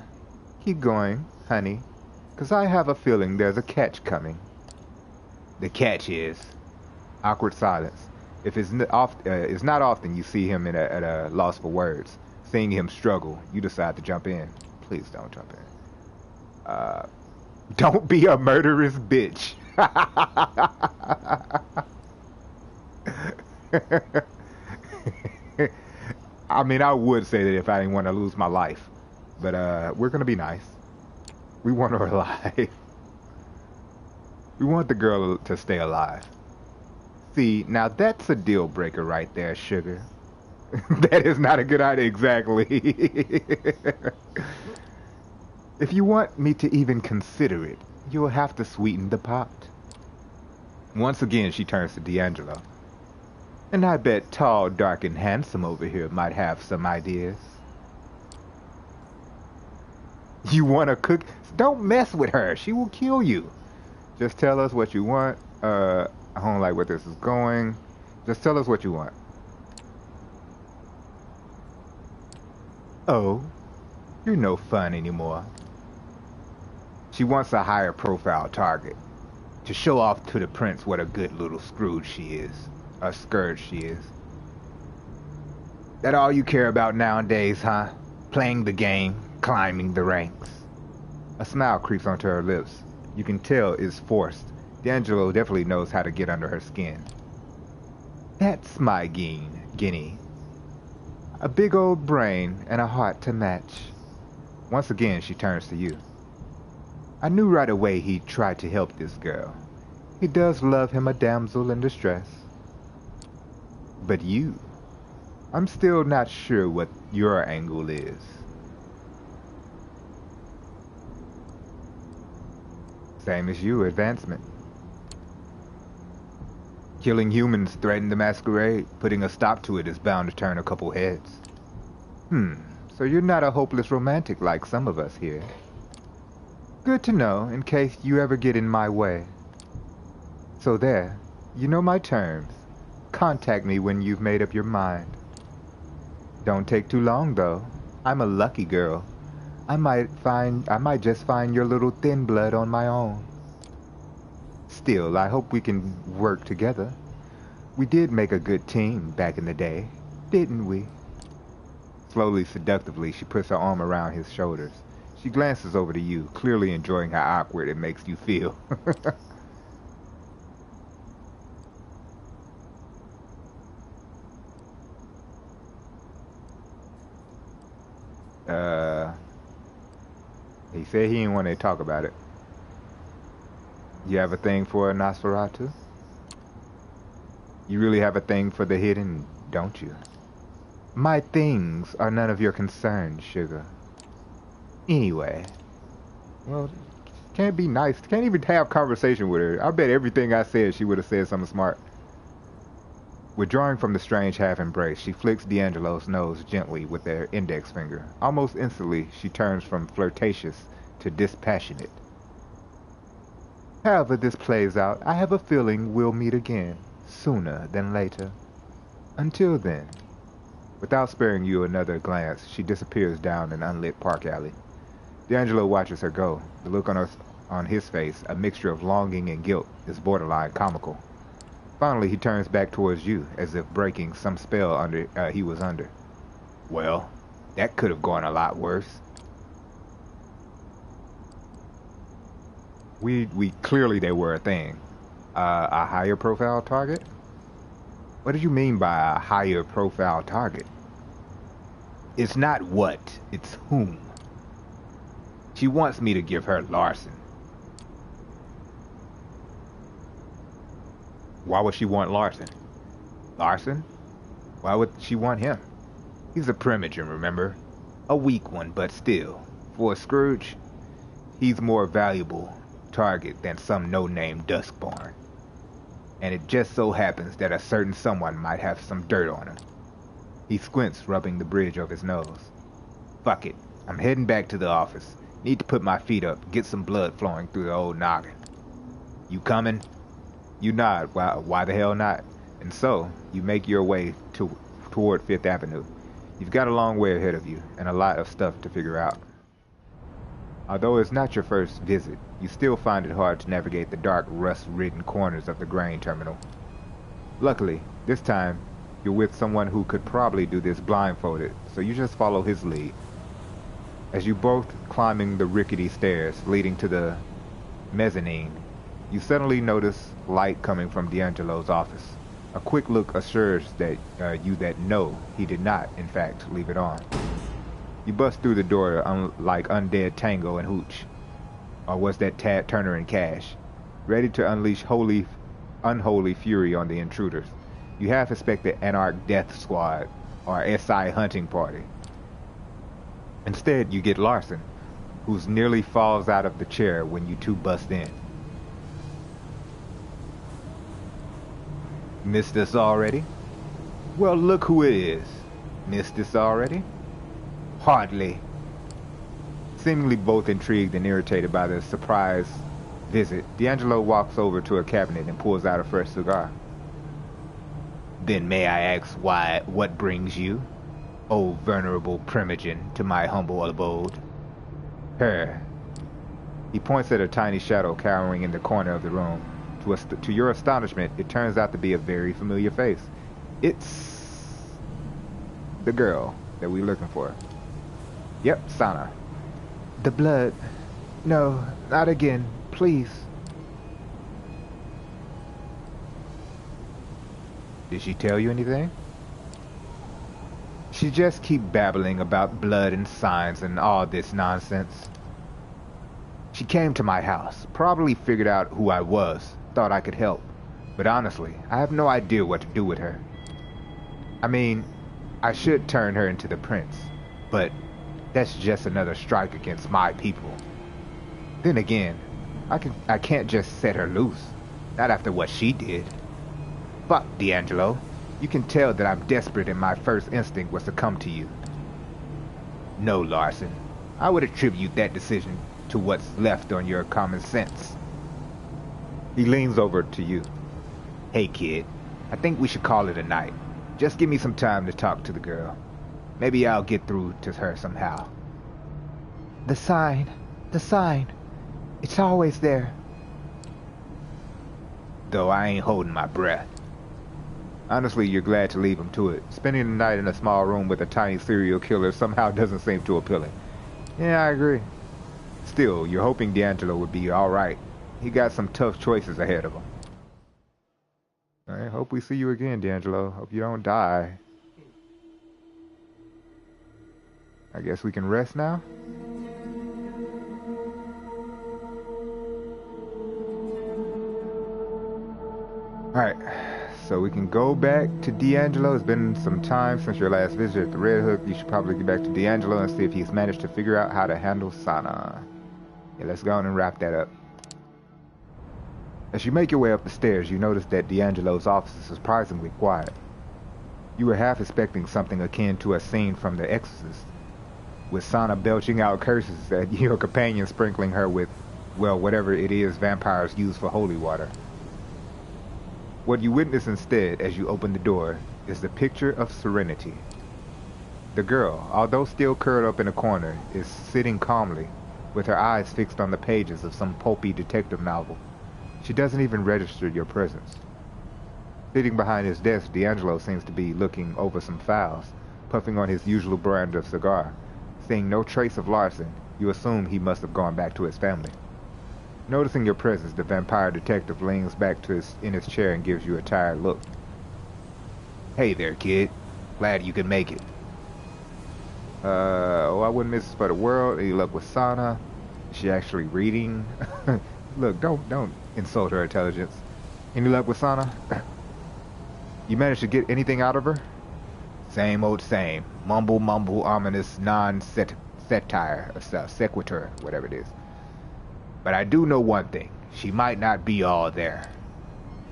Keep going, honey. 'Cause I have a feeling there's a catch coming. The catch is... Awkward silence. If it's not often you see him at a loss for words. Seeing him struggle, you decide to jump in. Please don't jump in. Don't be a murderous bitch. I mean, I would say that if I didn't want to lose my life. But we're gonna be nice. We want her alive. We want the girl to stay alive. See, now that's a deal breaker right there, sugar. That is not a good idea, exactly. If you want me to even consider it, you'll have to sweeten the pot. Once again, she turns to D'Angelo. And I bet tall, dark, and handsome over here might have some ideas. You want to cook? Don't mess with her. She will kill you. Just tell us what you want. I don't like where this is going. Just tell us what you want. Oh, you're no fun anymore. She wants a higher profile target. To show off to the prince what a good little Scrooge she is. A scourge she is. That all you care about nowadays, huh? Playing the game, climbing the ranks. A smile creeps onto her lips. You can tell it's forced. D'Angelo definitely knows how to get under her skin. That's my guinea. A big old brain and a heart to match. Once again, she turns to you. I knew right away he tried to help this girl. He does love him a damsel in distress. But you, I'm still not sure what your angle is. Same as you, advancement. Killing humans threatened the Masquerade. Putting a stop to it is bound to turn a couple heads. So you're not a hopeless romantic like some of us here. Good to know, in case you ever get in my way. So there, you know my terms. Contact me when you've made up your mind. Don't take too long, though. I'm a lucky girl. I might just find your little thin blood on my own. Still, I hope we can work together. We did make a good team back in the day, didn't we? Slowly, seductively, she puts her arm around his shoulders. She glances over to you, clearly enjoying how awkward it makes you feel. He said he didn't want to talk about it. You have a thing for a Nosferatu? You really have a thing for the hidden, don't you? My things are none of your concern, sugar. Anyway. Well, can't be nice. Can't even have conversation with her. I bet everything I said she would have said something smart. Withdrawing from the strange half-embrace, she flicks D'Angelo's nose gently with their index finger. Almost instantly, she turns from flirtatious to dispassionate. However this plays out, I have a feeling we'll meet again, sooner than later. Until then. Without sparing you another glance, she disappears down an unlit park alley. D'Angelo watches her go. The look on his face, a mixture of longing and guilt, is borderline comical. Finally, he turns back towards you, as if breaking some spell he was under. Well, that could have gone a lot worse. We clearly they were a thing. A higher profile target? What did you mean by a higher profile target? It's not what, it's whom. She wants me to give her Larson. Why would she want Larson? Larson? Why would she want him? He's a primogen, remember? A weak one, but still. For Scrooge, he's more valuable target than some no-name Duskborn. And it just so happens that a certain someone might have some dirt on him. He squints, rubbing the bridge of his nose. Fuck it. I'm heading back to the office. Need to put my feet up, get some blood flowing through the old noggin. You coming? You nod. Why the hell not? And so, you make your way toward Fifth Avenue. You've got a long way ahead of you, and a lot of stuff to figure out. Although it's not your first visit, you still find it hard to navigate the dark, rust-ridden corners of the grain terminal. Luckily, this time, you're with someone who could probably do this blindfolded, so you just follow his lead. As you both climbing the rickety stairs leading to the mezzanine, you suddenly notice light coming from D'Angelo's office. A quick look assures you that no, he did not, in fact, leave it on. You bust through the door like undead Tango and Hooch. Or was that Tad Turner and Cash? Ready to unleash unholy fury on the intruders. You half expect the Anarch Death Squad or SI Hunting Party. Instead, you get Larson, who nearly falls out of the chair when you two bust in. Missed us already? Well, look who it is. Missed us already? Hardly. Seemingly both intrigued and irritated by the surprise visit, D'Angelo walks over to a cabinet and pulls out a fresh cigar. Then may I ask what brings you, O venerable primogen, to my humble abode? Her. He points at a tiny shadow cowering in the corner of the room. To your astonishment, it turns out to be a very familiar face. It's the girl that we're looking for. Yep, Sana. The blood. No, not again, please. Did she tell you anything? She just keep babbling about blood and signs and all this nonsense. She came to my house, probably figured out who I was, thought I could help. But honestly, I have no idea what to do with her. I mean, I should turn her into the prince, but that's just another strike against my people. Then again, I can't just set her loose, not after what she did. Fuck, D'Angelo. You can tell that I'm desperate and my first instinct was to come to you. No, Larson. I would attribute that decision to what's left on your common sense. He leans over to you. Hey, kid. I think we should call it a night. Just give me some time to talk to the girl. Maybe I'll get through to her somehow. The sign. It's always there. Though I ain't holding my breath. Honestly, you're glad to leave him to it. Spending the night in a small room with a tiny serial killer somehow doesn't seem too appealing. Yeah, I agree. Still, you're hoping D'Angelo would be alright. He got some tough choices ahead of him. Alright, hope we see you again, D'Angelo. Hope you don't die. I guess we can rest now? Alright, so we can go back to D'Angelo. It's been some time since your last visit at the Red Hook. You should probably get back to D'Angelo and see if he's managed to figure out how to handle Sana. Yeah, let's go on and wrap that up. As you make your way up the stairs, you notice that D'Angelo's office is surprisingly quiet. You were half expecting something akin to a scene from The Exorcist, with Sana belching out curses at your companion sprinkling her with, well, whatever it is vampires use for holy water. What you witness instead as you open the door is the picture of serenity. The girl, although still curled up in a corner, is sitting calmly, with her eyes fixed on the pages of some pulpy detective novel. She doesn't even register your presence. Sitting behind his desk, D'Angelo seems to be looking over some files, puffing on his usual brand of cigar. Seeing no trace of Larson, you assume he must have gone back to his family. Noticing your presence, the vampire detective leans back in his chair and gives you a tired look. Hey there, kid. Glad you could make it. I wouldn't miss this for the world. Any luck with Sana? Is she actually reading? Look, don't insult her intelligence. Any luck with Sana? You managed to get anything out of her? Same old same. Mumble, mumble, ominous, non-satire, sequitur, whatever it is. But I do know one thing. She might not be all there.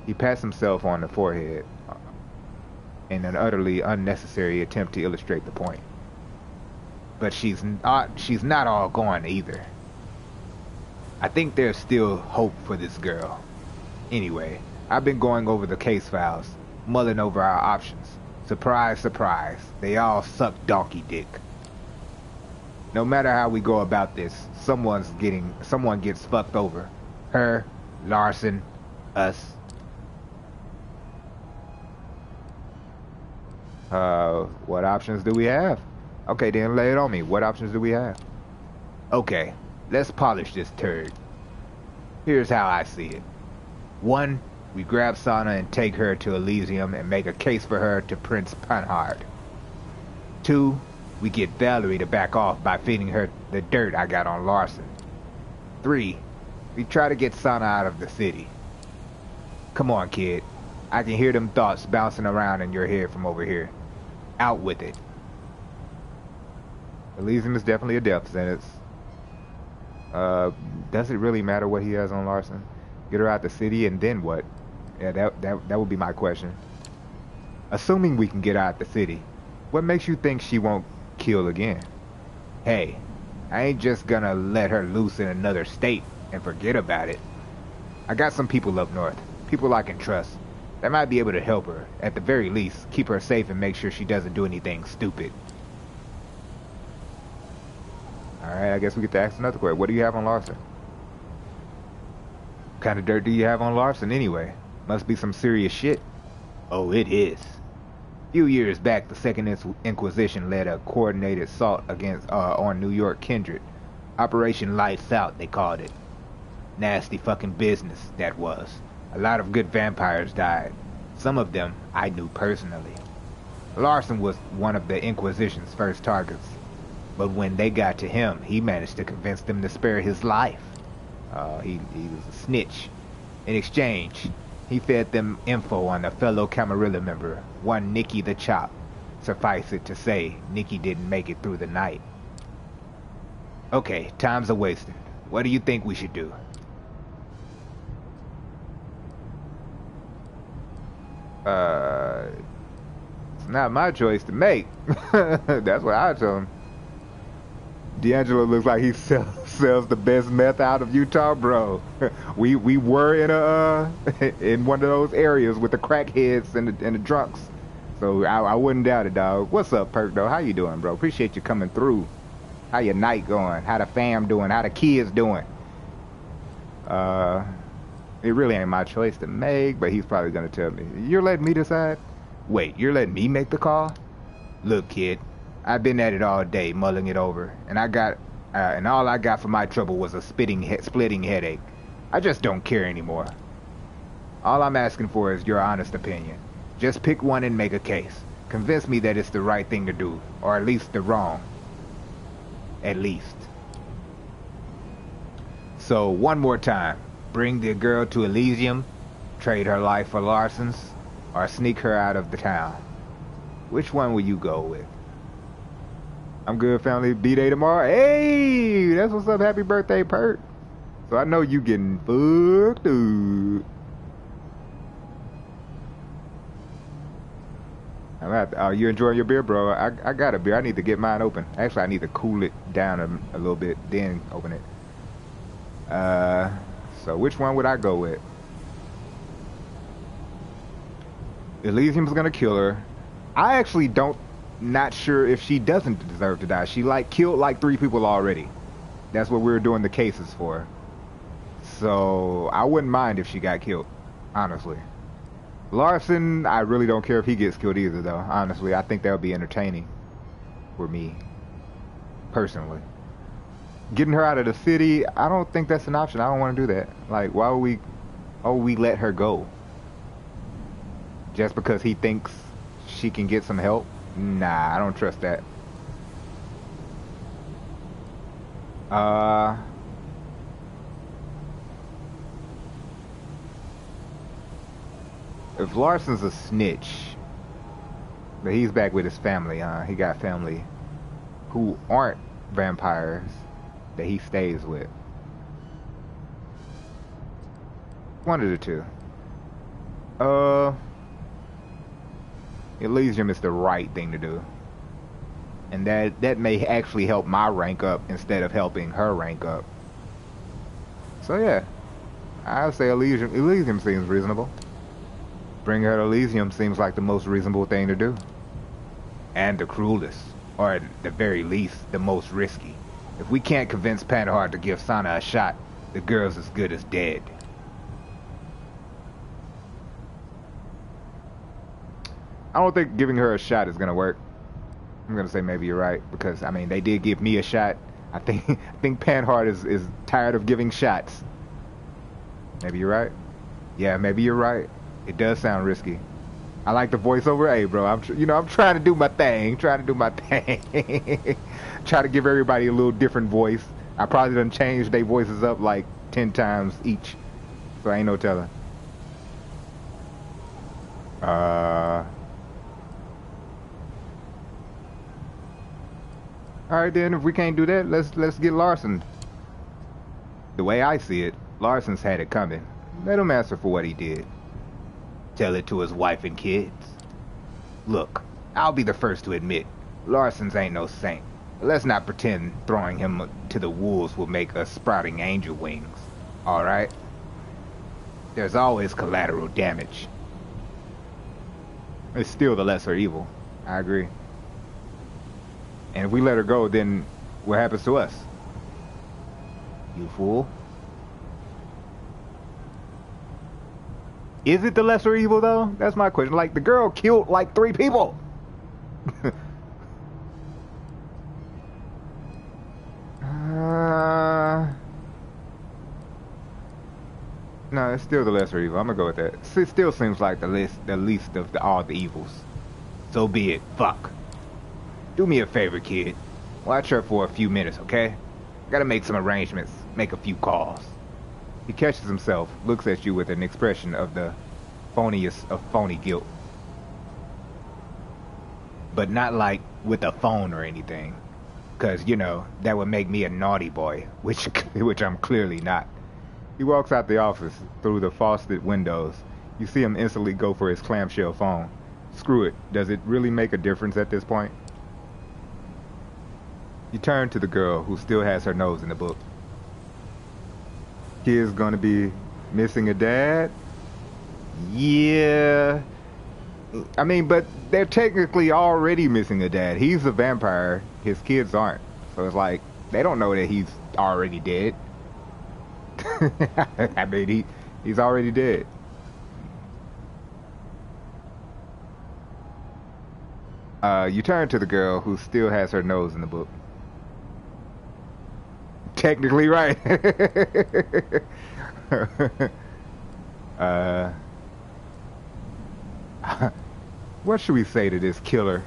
He pats himself on the forehead in an utterly unnecessary attempt to illustrate the point. But she's not all gone either. I think there's still hope for this girl. Anyway, I've been going over the case files, mulling over our options. Surprise, surprise, they all suck donkey dick. No matter how we go about this, someone gets fucked over. Her, Larson, us. What options do we have? Okay, then lay it on me. What options do we have? Okay, let's polish this turd. Here's how I see it. 1, we grab Sana and take her to Elysium and make a case for her to Prince Panhard. 2, we get Valerie to back off by feeding her the dirt I got on Larson. 3, we try to get Sana out of the city. Come on, kid. I can hear them thoughts bouncing around in your head from over here. Out with it. Elysium is definitely a death sentence. Does it really matter what he has on Larson? Get her out the city and then what? Yeah, that would be my question. Assuming we can get her out the city, what makes you think she won't kill again? Hey, I ain't just gonna let her loose in another state and forget about it. I got some people up north, people I can trust. They might be able to help her, at the very least, keep her safe and make sure she doesn't do anything stupid. Alright, I guess we get to ask another question. What do you have on Larson? What kind of dirt do you have on Larson anyway? Must be some serious shit. Oh, it is. A few years back, the Second Inquisition led a coordinated assault on New York kindred. Operation Lights Out, they called it. Nasty fucking business, that was. A lot of good vampires died. Some of them I knew personally. Larson was one of the Inquisition's first targets. But when they got to him, he managed to convince them to spare his life. He was a snitch. In exchange, he fed them info on a fellow Camarilla member, one Nicky the Chop. Suffice it to say, Nicky didn't make it through the night. Okay, time's a wasting. What do you think we should do? It's not my choice to make. That's what I told him. D'Angelo looks like he sells the best meth out of Utah, bro. We were in in one of those areas with the crackheads and the drunks, so I wouldn't doubt it, dog. What's up, Perk, though? How you doing, bro? Appreciate you coming through. How your night going? How the fam doing? How the kids doing? It really ain't my choice to make, but he's probably gonna tell me. You're letting me decide? Wait, you're letting me make the call? Look, kid, I've been at it all day, mulling it over, and and all I got for my trouble was a splitting headache. I just don't care anymore. All I'm asking for is your honest opinion. Just pick one and make a case. Convince me that it's the right thing to do, or at least the wrong. At least. So, one more time. Bring the girl to Elysium, trade her life for Larson's, or sneak her out of the town. Which one will you go with? I'm good, family. B-Day tomorrow. Hey, that's what's up. Happy birthday, Perk. So I know you getting fucked up. Oh, you enjoying your beer, bro? I got a beer. I need to get mine open. Actually, I need to cool it down a little bit, then open it. So which one would I go with? Elysium's gonna kill her. I actually not sure if she doesn't deserve to die. She killed like 3 people already. That's what we were doing the cases for. So I wouldn't mind if she got killed, honestly. Larson, I really don't care if he gets killed either, though. Honestly, I think that would be entertaining for me, personally. Getting her out of the city, I don't think that's an option. I don't want to do that. Like, why would we let her go? Just because he thinks she can get some help? Nah, I don't trust that. If Larson's a snitch, But he's back with his family, he got family who aren't vampires that he stays with. One of the two. Elysium is the right thing to do. And that may actually help my rank up instead of helping her rank up. So yeah, I'd say Elysium seems reasonable. Bring her to Elysium seems like the most reasonable thing to do. And the cruelest, or at the very least, the most risky. If we can't convince Panhard to give Sana a shot, the girl's as good as dead. I don't think giving her a shot is gonna work. I'm gonna say maybe you're right, because I mean they did give me a shot. I think Panhard is tired of giving shots. Maybe you're right. Yeah, maybe you're right. It does sound risky. I like the voiceover. Hey, bro, I'm trying to do my thing. Try to give everybody a little different voice. I probably done changed their voices up like 10 times each, so ain't no telling. Alright then, if we can't do that, let's get Larson. The way I see it, Larson's had it coming. Let him answer for what he did. Tell it to his wife and kids. Look, I'll be the first to admit, Larson's ain't no saint. Let's not pretend throwing him to the wolves will make us sprouting angel wings. Alright? There's always collateral damage. It's still the lesser evil. I agree. And if we let her go, then what happens to us? You fool. Is it the lesser evil, though? That's my question. Like, the girl killed, like, 3 people. No, it's still the lesser evil. I'm gonna go with that. It still seems like the least of all the evils. So be it. Fuck. Do me a favor, kid. Watch her for a few minutes, okay? Gotta make some arrangements, make a few calls. He catches himself, looks at you with an expression of the phoniest of phony guilt. But not like with a phone or anything. Cause, you know, that would make me a naughty boy, which I'm clearly not. He walks out the office through the frosted windows. You see him instantly go for his clamshell phone. Screw it. Does it really make a difference at this point? You turn to the girl who still has her nose in the book. Kid's gonna be missing a dad? Yeah. I mean, but they're technically already missing a dad. He's a vampire. His kids aren't. So it's like, they don't know that he's already dead. I mean, he's already dead. You turn to the girl who still has her nose in the book. Technically right. What should we say to this killer?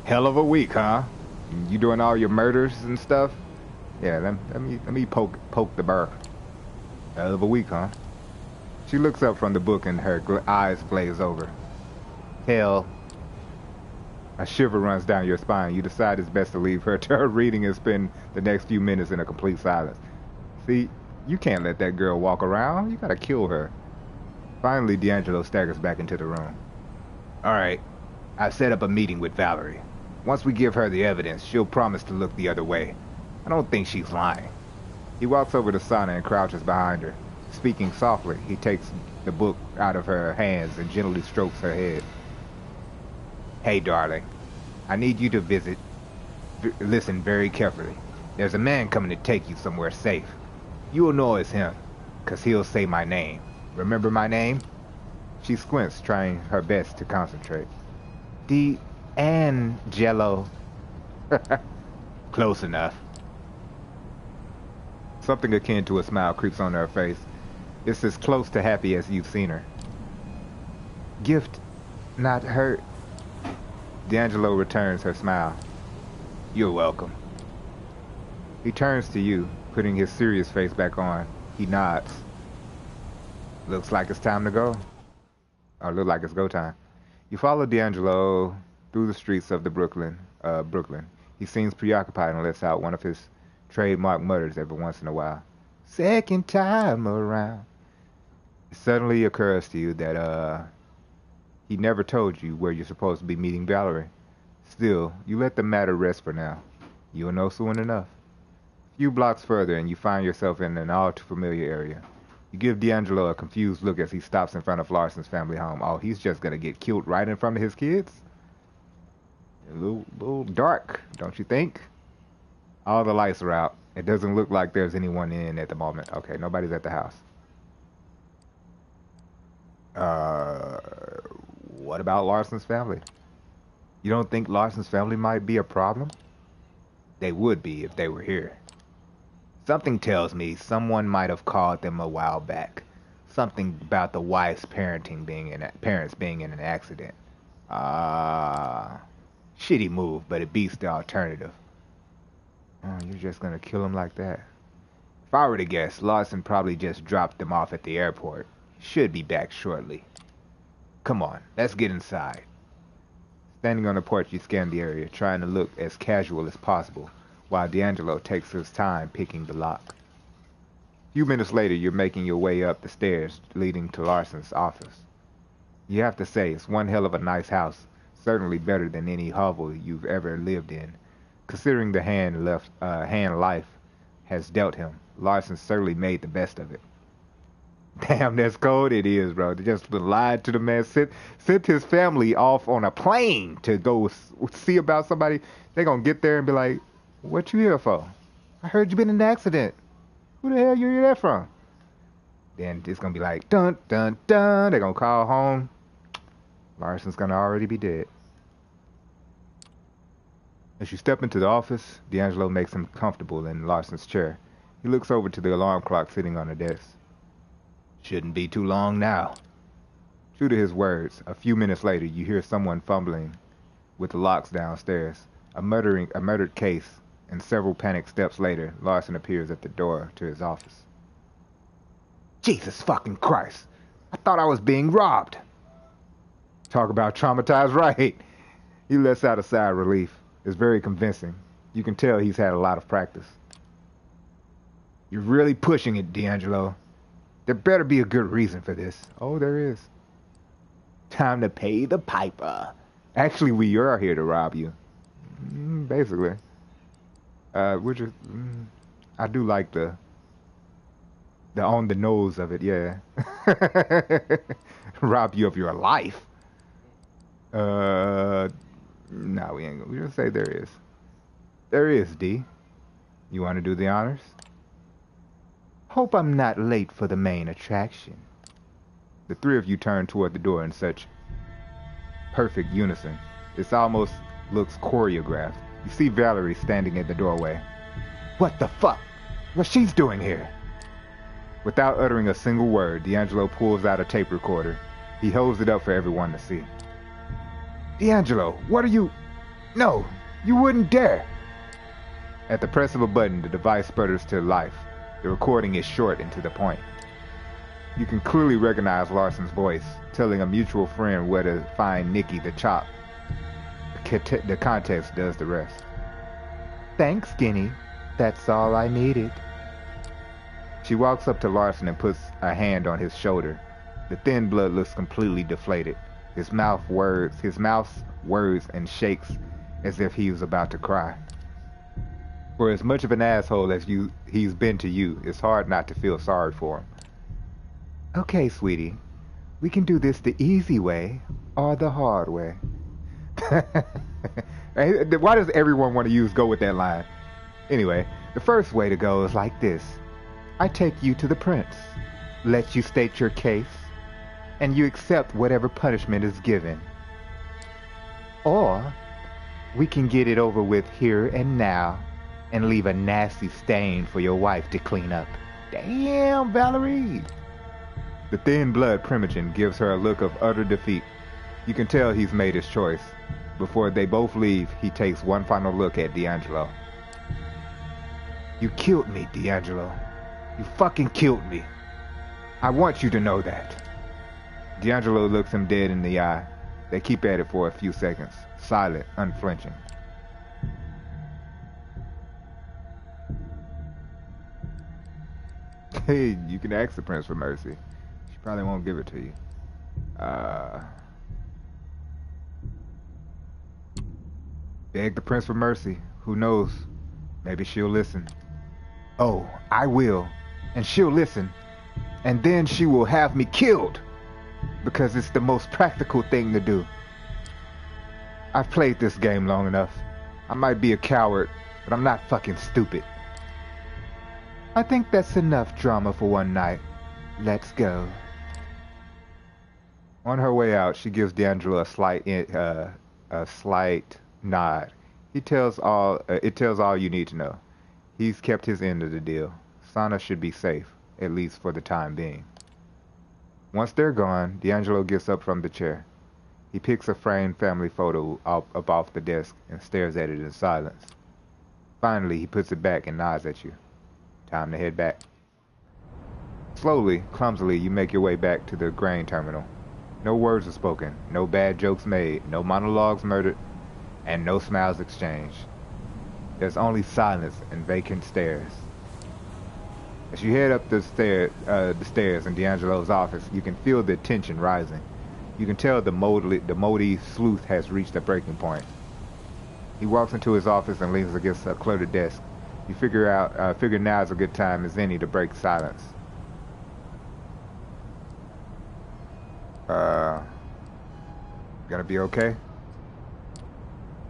Hell of a week, huh? You doing all your murders and stuff? Yeah, let me poke the burr. Hell of a week, huh? She looks up from the book and her eyes glaze over. Hell. A shiver runs down your spine. You decide it's best to leave her to her reading and spend the next few minutes in a complete silence. See, you can't let that girl walk around. You gotta kill her. Finally, D'Angelo staggers back into the room. Alright, I've set up a meeting with Valerie. Once we give her the evidence, she'll promise to look the other way. I don't think she's lying. He walks over to Sana and crouches behind her. Speaking softly, he takes the book out of her hands and gently strokes her head. Hey, darling. I need you to listen very carefully. There's a man coming to take you somewhere safe. You'll know it's him, 'cause he'll say my name. Remember my name? She squints, trying her best to concentrate. D'Angelo. Close enough. Something akin to a smile creeps on her face. It's as close to happy as you've seen her. Gift, not hurt. D'Angelo returns her smile. You're welcome. He turns to you, putting his serious face back on. He nods. Looks like it's time to go. Or look like it's go time. You follow D'Angelo through the streets of Brooklyn. He seems preoccupied and lets out one of his trademark mutters every once in a while. Second time around. It suddenly occurs to you that he never told you where you're supposed to be meeting Valerie. Still, you let the matter rest for now. You'll know soon enough. A few blocks further and you find yourself in an all too familiar area. You give D'Angelo a confused look as he stops in front of Larson's family home. Oh, he's just gonna get killed right in front of his kids? A little dark, don't you think? All the lights are out. It doesn't look like there's anyone in at the moment. Okay, nobody's at the house. What about Larson's family? You don't think Larson's family might be a problem? They would be if they were here. Something tells me someone might have called them a while back. Something about the wife's parents being in an accident. Shitty move, but it beats the alternative. Oh, you're just gonna kill him like that? If I were to guess, Larson probably just dropped them off at the airport. Should be back shortly. Come on, let's get inside. Standing on the porch, you scan the area, trying to look as casual as possible, while D'Angelo takes his time picking the lock. A few minutes later, you're making your way up the stairs leading to Larson's office. You have to say, it's one hell of a nice house, certainly better than any hovel you've ever lived in. Considering the hand life has dealt him, Larson certainly made the best of it. Damn, that's cold. It is, bro. They just lied to the man, sent his family off on a plane to go see about somebody. They're gonna get there and be like, what you here for? I heard you been in an accident. Who the hell you hear that from? Then it's gonna be like, dun, dun, dun. They're gonna call home. Larson's gonna already be dead. As you step into the office, D'Angelo makes him comfortable in Larson's chair. He looks over to the alarm clock sitting on the desk. Shouldn't be too long now. True to his words, a few minutes later, you hear someone fumbling with the locks downstairs. A murdered case, and several panicked steps later, Larson appears at the door to his office. Jesus fucking Christ! I thought I was being robbed! Talk about traumatized, right? He lets out a sigh of relief. It's very convincing. You can tell he's had a lot of practice. You're really pushing it, D'Angelo. There better be a good reason for this. Oh, there is. Time to pay the piper. Actually, we are here to rob you. Basically. I do like the on the nose of it, yeah. Rob you of your life. No, we ain't gonna. We just say there is. There is, D. You want to do the honors? Hope I'm not late for the main attraction. The three of you turn toward the door in such perfect unison. This almost looks choreographed. You see Valerie standing in the doorway. What the fuck? What she's doing here? Without uttering a single word, D'Angelo pulls out a tape recorder. He holds it up for everyone to see. D'Angelo, what are you... No, you wouldn't dare. At the press of a button, the device sputters to life. The recording is short and to the point. You can clearly recognize Larson's voice, telling a mutual friend where to find Nikki the Chop. The context does the rest. Thanks, Skinny. That's all I needed. She walks up to Larson and puts a hand on his shoulder. The thin blood looks completely deflated. His mouth words and shakes as if he was about to cry. For as much of an asshole as he's been to you, it's hard not to feel sorry for him. Okay, sweetie. We can do this the easy way or the hard way. Why does everyone want to go with that line? Anyway, the first way to go is like this. I take you to the prince, let you state your case, and you accept whatever punishment is given. Or we can get it over with here and now and leave a nasty stain for your wife to clean up. Damn, Valerie! The thin blood primogen gives her a look of utter defeat. You can tell he's made his choice. Before they both leave, he takes one final look at D'Angelo. You killed me, D'Angelo. You fucking killed me. I want you to know that. D'Angelo looks him dead in the eye. They keep at it for a few seconds, silent, unflinching. Hey, you can ask the prince for mercy. She probably won't give it to you. Beg the prince for mercy. Who knows? Maybe she'll listen. Oh, I will. And she'll listen. And then she will have me killed. Because it's the most practical thing to do. I've played this game long enough. I might be a coward, but I'm not fucking stupid. I think that's enough drama for one night. Let's go. On her way out, she gives D'Angelo a slight nod. It tells all you need to know. He's kept his end of the deal. Sana should be safe, at least for the time being. Once they're gone, D'Angelo gets up from the chair. He picks a framed family photo up off the desk and stares at it in silence. Finally, he puts it back and nods at you. Time to head back. Slowly, clumsily, you make your way back to the grain terminal. No words are spoken, no bad jokes made, no monologues murdered, and no smiles exchanged. There's only silence and vacant stares. As you head up the stairs in D'Angelo's office, you can feel the tension rising. You can tell the moldy sleuth has reached a breaking point. He walks into his office and leans against a cluttered desk. You figure now is a good time as any to break silence. Gonna be okay?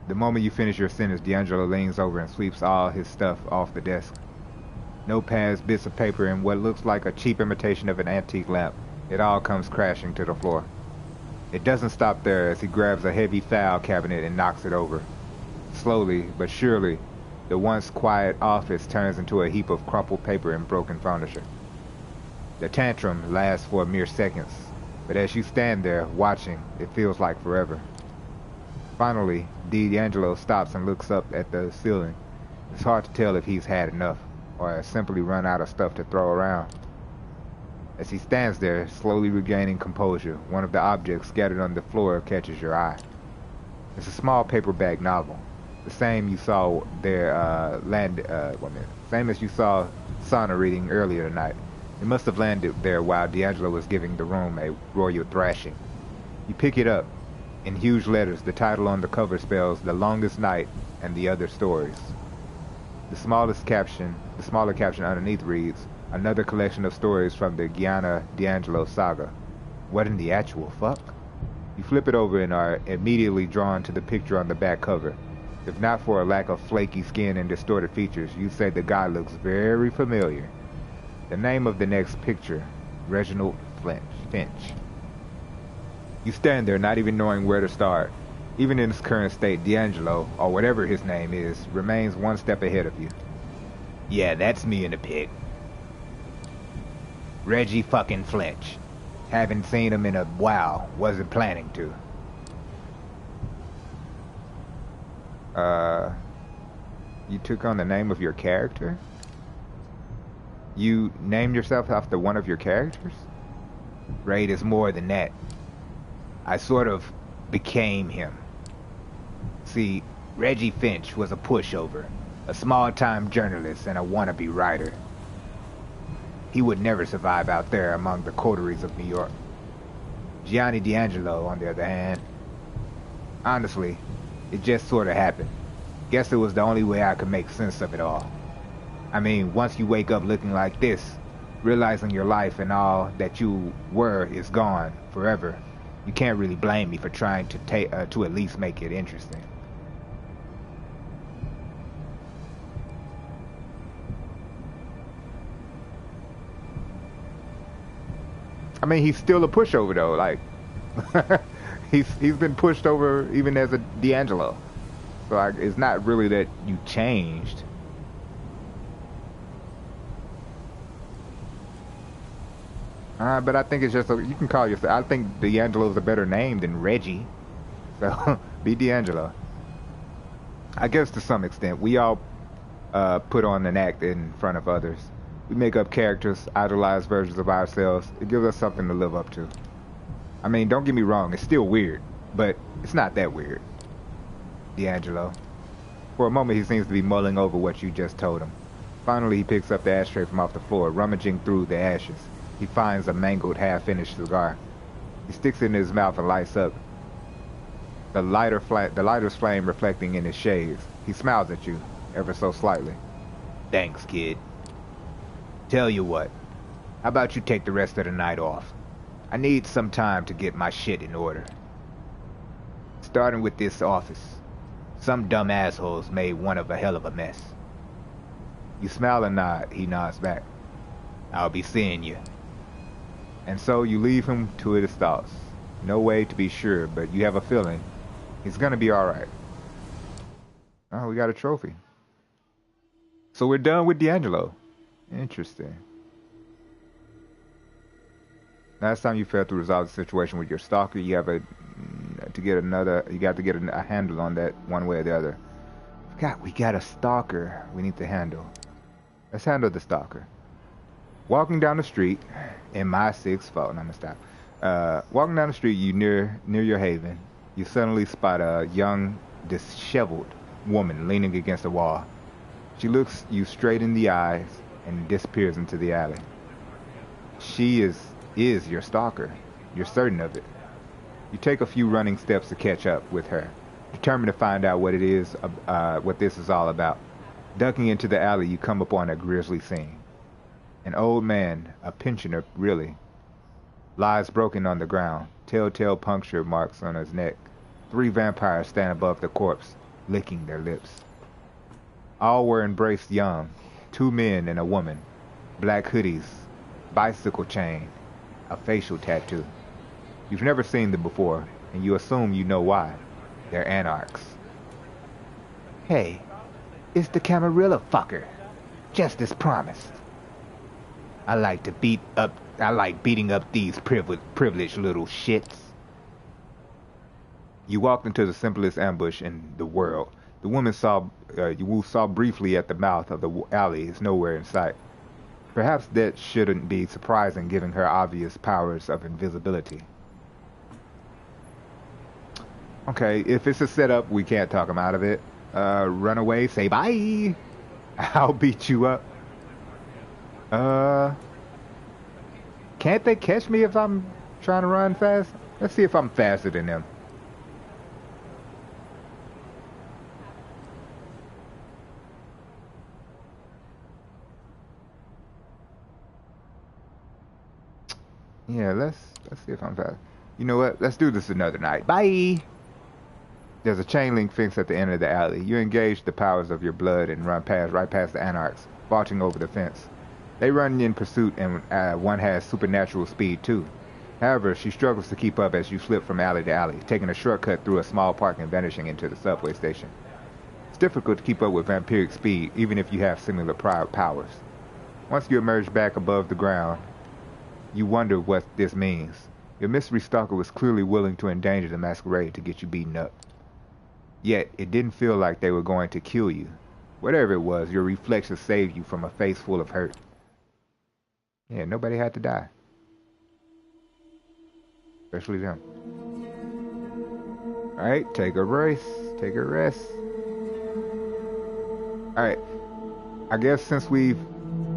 The moment you finish your sentence, D'Angelo leans over and sweeps all his stuff off the desk. Notepads, bits of paper, and what looks like a cheap imitation of an antique lamp. It all comes crashing to the floor. It doesn't stop there as he grabs a heavy file cabinet and knocks it over. Slowly, but surely, the once quiet office turns into a heap of crumpled paper and broken furniture. The tantrum lasts for mere seconds, but as you stand there, watching, it feels like forever. Finally, D'Angelo stops and looks up at the ceiling. It's hard to tell if he's had enough, or has simply run out of stuff to throw around. As he stands there, slowly regaining composure, one of the objects scattered on the floor catches your eye. It's a small paperback novel, the same you saw there same as you saw Sana reading earlier tonight. It must have landed there while D'Angelo was giving the room a royal thrashing. You pick it up. In huge letters, the title on the cover spells The Longest Night and the Other Stories. The smaller caption underneath reads, Another collection of stories from the Gianna D'Angelo saga. What in the actual fuck? You flip it over and are immediately drawn to the picture on the back cover. If not for a lack of flaky skin and distorted features, you'd say the guy looks very familiar. The name of the next picture, Reginald Finch. You stand there not even knowing where to start. Even in his current state, D'Angelo, or whatever his name is, remains one step ahead of you. Yeah, that's me in the pic. Reggie fucking Finch. Haven't seen him in a while. Wasn't planning to. You took on the name of your character? You named yourself after one of your characters? Raid is more than that. I sort of became him. See, Reggie Finch was a pushover, a small-time journalist and a wannabe writer. He would never survive out there among the coteries of New York. Gianni D'Angelo, on the other hand, honestly, it just sort of happened. Guess it was the only way I could make sense of it all. I mean, once you wake up looking like this, realizing your life and all that you were is gone forever, you can't really blame me for trying to at least make it interesting. I mean, he's still a pushover though. Like, he's been pushed over even as a D'Angelo. So it's not really that you changed. But I think it's just you can call yourself. I think D'Angelo's a better name than Reggie. So be D'Angelo. I guess to some extent, we all put on an act in front of others. We make up characters, idolized versions of ourselves. It gives us something to live up to. I mean, don't get me wrong, it's still weird. But it's not that weird, D'Angelo. For a moment, he seems to be mulling over what you just told him. Finally, he picks up the ashtray from off the floor, rummaging through the ashes. He finds a mangled, half-finished cigar. He sticks it in his mouth and lights up, the lighter's flame reflecting in his shades. He smiles at you, ever so slightly. Thanks, kid. Tell you what, how about you take the rest of the night off? I need some time to get my shit in order. Starting with this office. Some dumb assholes made one of a hell of a mess. You smile and nod. He nods back. I'll be seeing you. And so you leave him to his thoughts. No way to be sure, but you have a feeling he's gonna be alright. Oh, we got a trophy. So we're done with D'Angelo. Interesting. Last time you failed to resolve the situation with your stalker, you have to get a handle on that one way or the other. We got a stalker we need to handle. Let's handle the stalker. Walking down the street in my 6 fault, and I'm gonna stop. Walking down the street, you near your haven. You suddenly spot a young, disheveled woman leaning against a wall. She looks you straight in the eyes and disappears into the alley. She is your stalker. You're certain of it. You take a few running steps to catch up with her, determined to find out what this is all about. Ducking into the alley, you come upon a grisly scene. An old man, a pensioner really, lies broken on the ground, telltale puncture marks on his neck. 3 vampires stand above the corpse, licking their lips. All were embraced young, 2 men and a woman, black hoodies, bicycle chain, a facial tattoo. You've never seen them before, and you assume you know why. They're anarchs. Hey, it's the Camarilla fucker, just as promised. I like beating up these privileged little shits. You walked into the simplest ambush in the world. The woman you saw briefly at the mouth of the alley is nowhere in sight. Perhaps that shouldn't be surprising given her obvious powers of invisibility. Okay, if it's a setup, we can't talk him out of it. Run away, say bye. I'll beat you up. Can't they catch me if I'm trying to run fast? Let's see if I'm faster than them. Yeah, let's see if I'm fast. You know what? Let's do this another night. Bye! There's a chain link fence at the end of the alley. You engage the powers of your blood and run right past the anarchs, vaulting over the fence. They run in pursuit, and one has supernatural speed too. However, she struggles to keep up as you slip from alley to alley, taking a shortcut through a small park and vanishing into the subway station. It's difficult to keep up with vampiric speed, even if you have similar powers. Once you emerge back above the ground, you wonder what this means. Your mystery stalker was clearly willing to endanger the masquerade to get you beaten up. Yet, it didn't feel like they were going to kill you. Whatever it was, your reflexes saved you from a face full of hurt. Yeah, nobody had to die. Especially them. Alright, take a rest. Take a rest. Alright. I guess since we've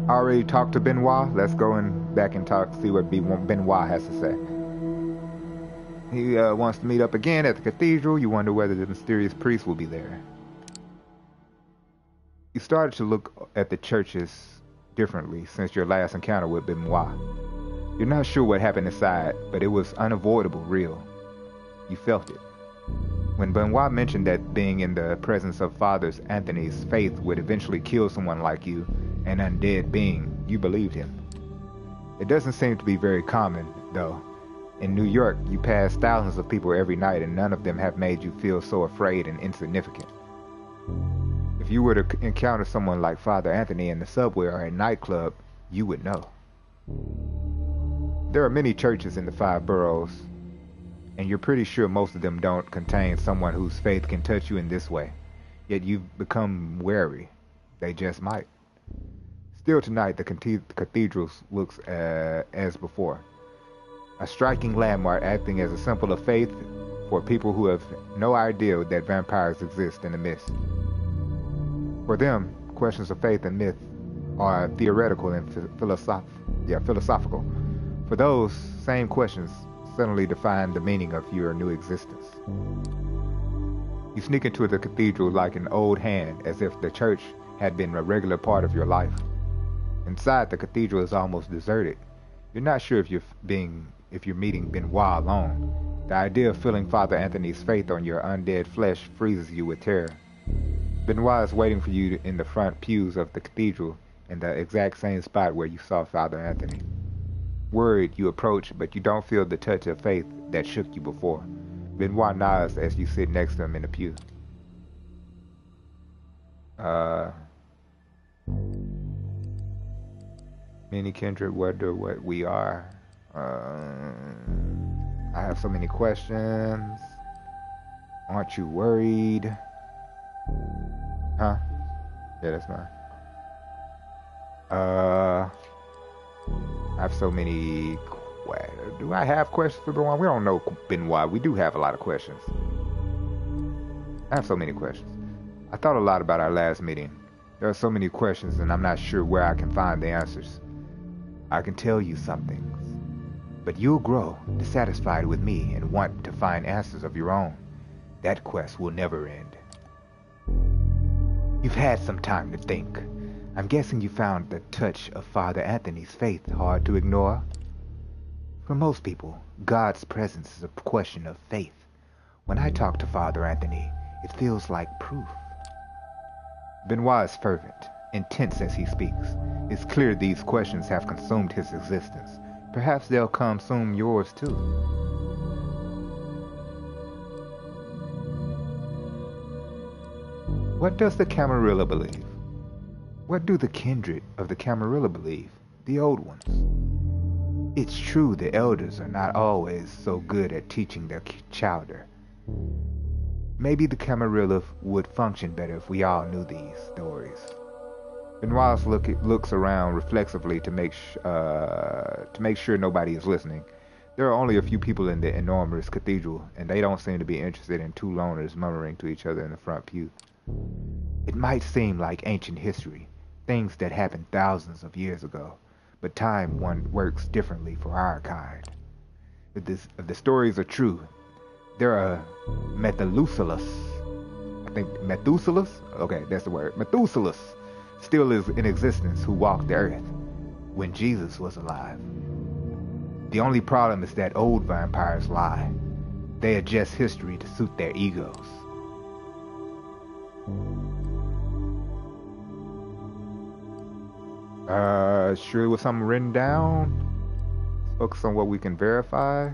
already talked to Benoit, let's go back and see what Benoit has to say. He wants to meet up again at the cathedral. You wonder whether the mysterious priest will be there. You started to look at the churches differently since your last encounter with Benoit. You're not sure what happened inside, but it was unavoidable real. You felt it. When Benoit mentioned that being in the presence of Father Anthony's faith would eventually kill someone like you, an undead being, you believed him. It doesn't seem to be very common, though. In New York, you pass thousands of people every night, and none of them have made you feel so afraid and insignificant. If you were to encounter someone like Father Anthony in the subway or a nightclub, you would know. There are many churches in the 5 boroughs, and you're pretty sure most of them don't contain someone whose faith can touch you in this way. Yet you've become wary. They just might. Still tonight, the cathedral looks as before. A striking landmark acting as a symbol of faith for people who have no idea that vampires exist in the mist. For them, questions of faith and myth are theoretical and philosophical. For those same questions suddenly define the meaning of your new existence. You sneak into the cathedral like an old hand, as if the church had been a regular part of your life. Inside, the cathedral is almost deserted. You're not sure if you're meeting B-Rhy alone. The idea of feeling Father Anthony's faith on your undead flesh freezes you with terror. B-Rhy is waiting for you in the front pews of the cathedral, in the exact same spot where you saw Father Anthony. Worried, you approach, but you don't feel the touch of faith that shook you before. B-Rhy nods as you sit next to him in the pew. Many kindred wonder what we are. I have so many questions. Aren't you worried? Huh? Yeah, that's mine. I have so many. Do I have questions for B-Rhy? We don't know B-Rhy. We do have a lot of questions. I have so many questions. I thought a lot about our last meeting. There are so many questions, and I'm not sure where I can find the answers. I can tell you some things, but you'll grow dissatisfied with me and want to find answers of your own. That quest will never end. You've had some time to think. I'm guessing you found the touch of Father Anthony's faith hard to ignore. For most people, God's presence is a question of faith. When I talk to Father Anthony, it feels like proof. B-Rhy is fervent, intense as he speaks. It's clear these questions have consumed his existence. Perhaps they'll consume yours too. What does the Camarilla believe? What do the kindred of the Camarilla believe? The old ones. It's true the elders are not always so good at teaching their chowder. Maybe the Camarilla would function better if we all knew these stories. B-Rhy looks around reflexively to make sure nobody is listening. There are only a few people in the enormous cathedral, and they don't seem to be interested in two loners murmuring to each other in the front pew. It might seem like ancient history, things that happened thousands of years ago, but time works differently for our kind. If the stories are true, there are Methuselahs. I think Methuselahs? Okay, that's the word. Methuselahs still is in existence who walked the earth when Jesus was alive. The only problem is that old vampires lie. They adjust history to suit their egos. Surely with something written down? Focus on what we can verify.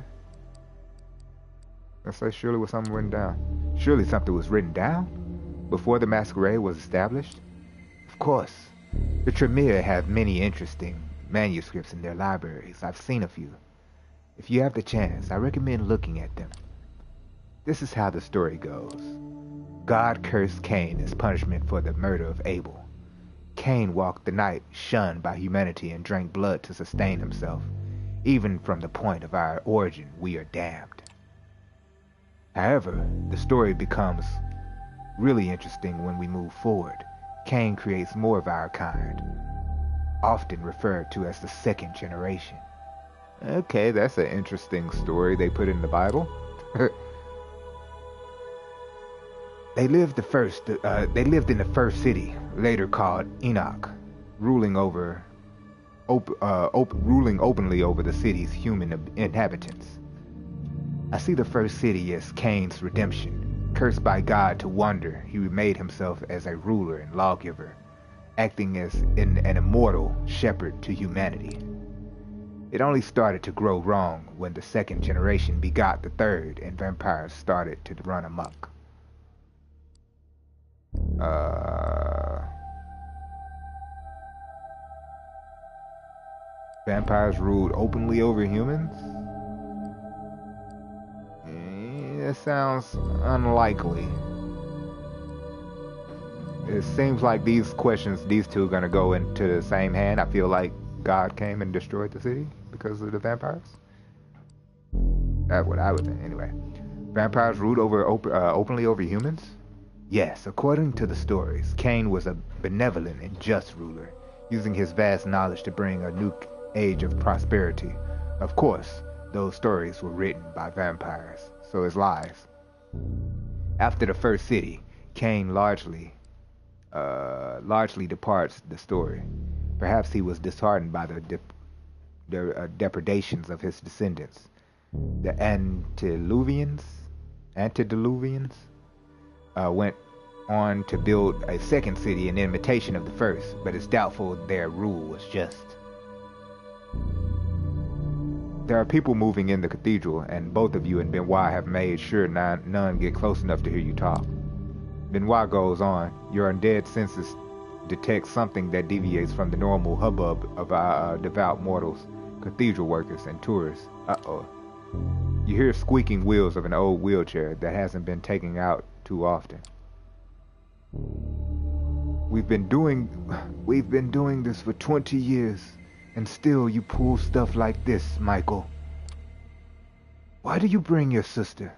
Let's say surely with something written down. Surely something was written down before the Masquerade was established? Of course. The Tremere have many interesting manuscripts in their libraries. I've seen a few. If you have the chance, I recommend looking at them. This is how the story goes. God cursed Cain as punishment for the murder of Abel. Cain walked the night, shunned by humanity, and drank blood to sustain himself. Even from the point of our origin, we are damned. However, the story becomes really interesting when we move forward. Cain creates more of our kind, often referred to as the second generation. Okay, that's an interesting story they put in the Bible. They lived in the first city, later called Enoch, ruling openly over the city's human inhabitants. I see the first city as Cain's redemption. Cursed by God to wander, he made himself as a ruler and lawgiver, acting as an immortal shepherd to humanity. It only started to grow wrong when the second generation begot the third and vampires started to run amok. Vampires ruled openly over humans? That sounds unlikely. It seems like these two are going to go into the same hand. I feel like God came and destroyed the city because of the vampires. That's what I would think, anyway. Vampires ruled openly over humans? Yes, according to the stories, Cain was a benevolent and just ruler, using his vast knowledge to bring a new age of prosperity. Of course, those stories were written by vampires, so is lies. After the first city, Cain largely departs the story. Perhaps he was disheartened by the depredations of his descendants, the antediluvians, went on to build a second city in imitation of the first, but it's doubtful their rule was just. There are people moving in the cathedral, and both of you and B-Rhy have made sure none get close enough to hear you talk. B-Rhy goes on, your undead senses detect something that deviates from the normal hubbub of our devout mortals, cathedral workers, and tourists. Uh-oh. You hear squeaking wheels of an old wheelchair that hasn't been taken out too often. We've been doing this for 20 years, and still you pull stuff like this, Michael. Why do you bring your sister?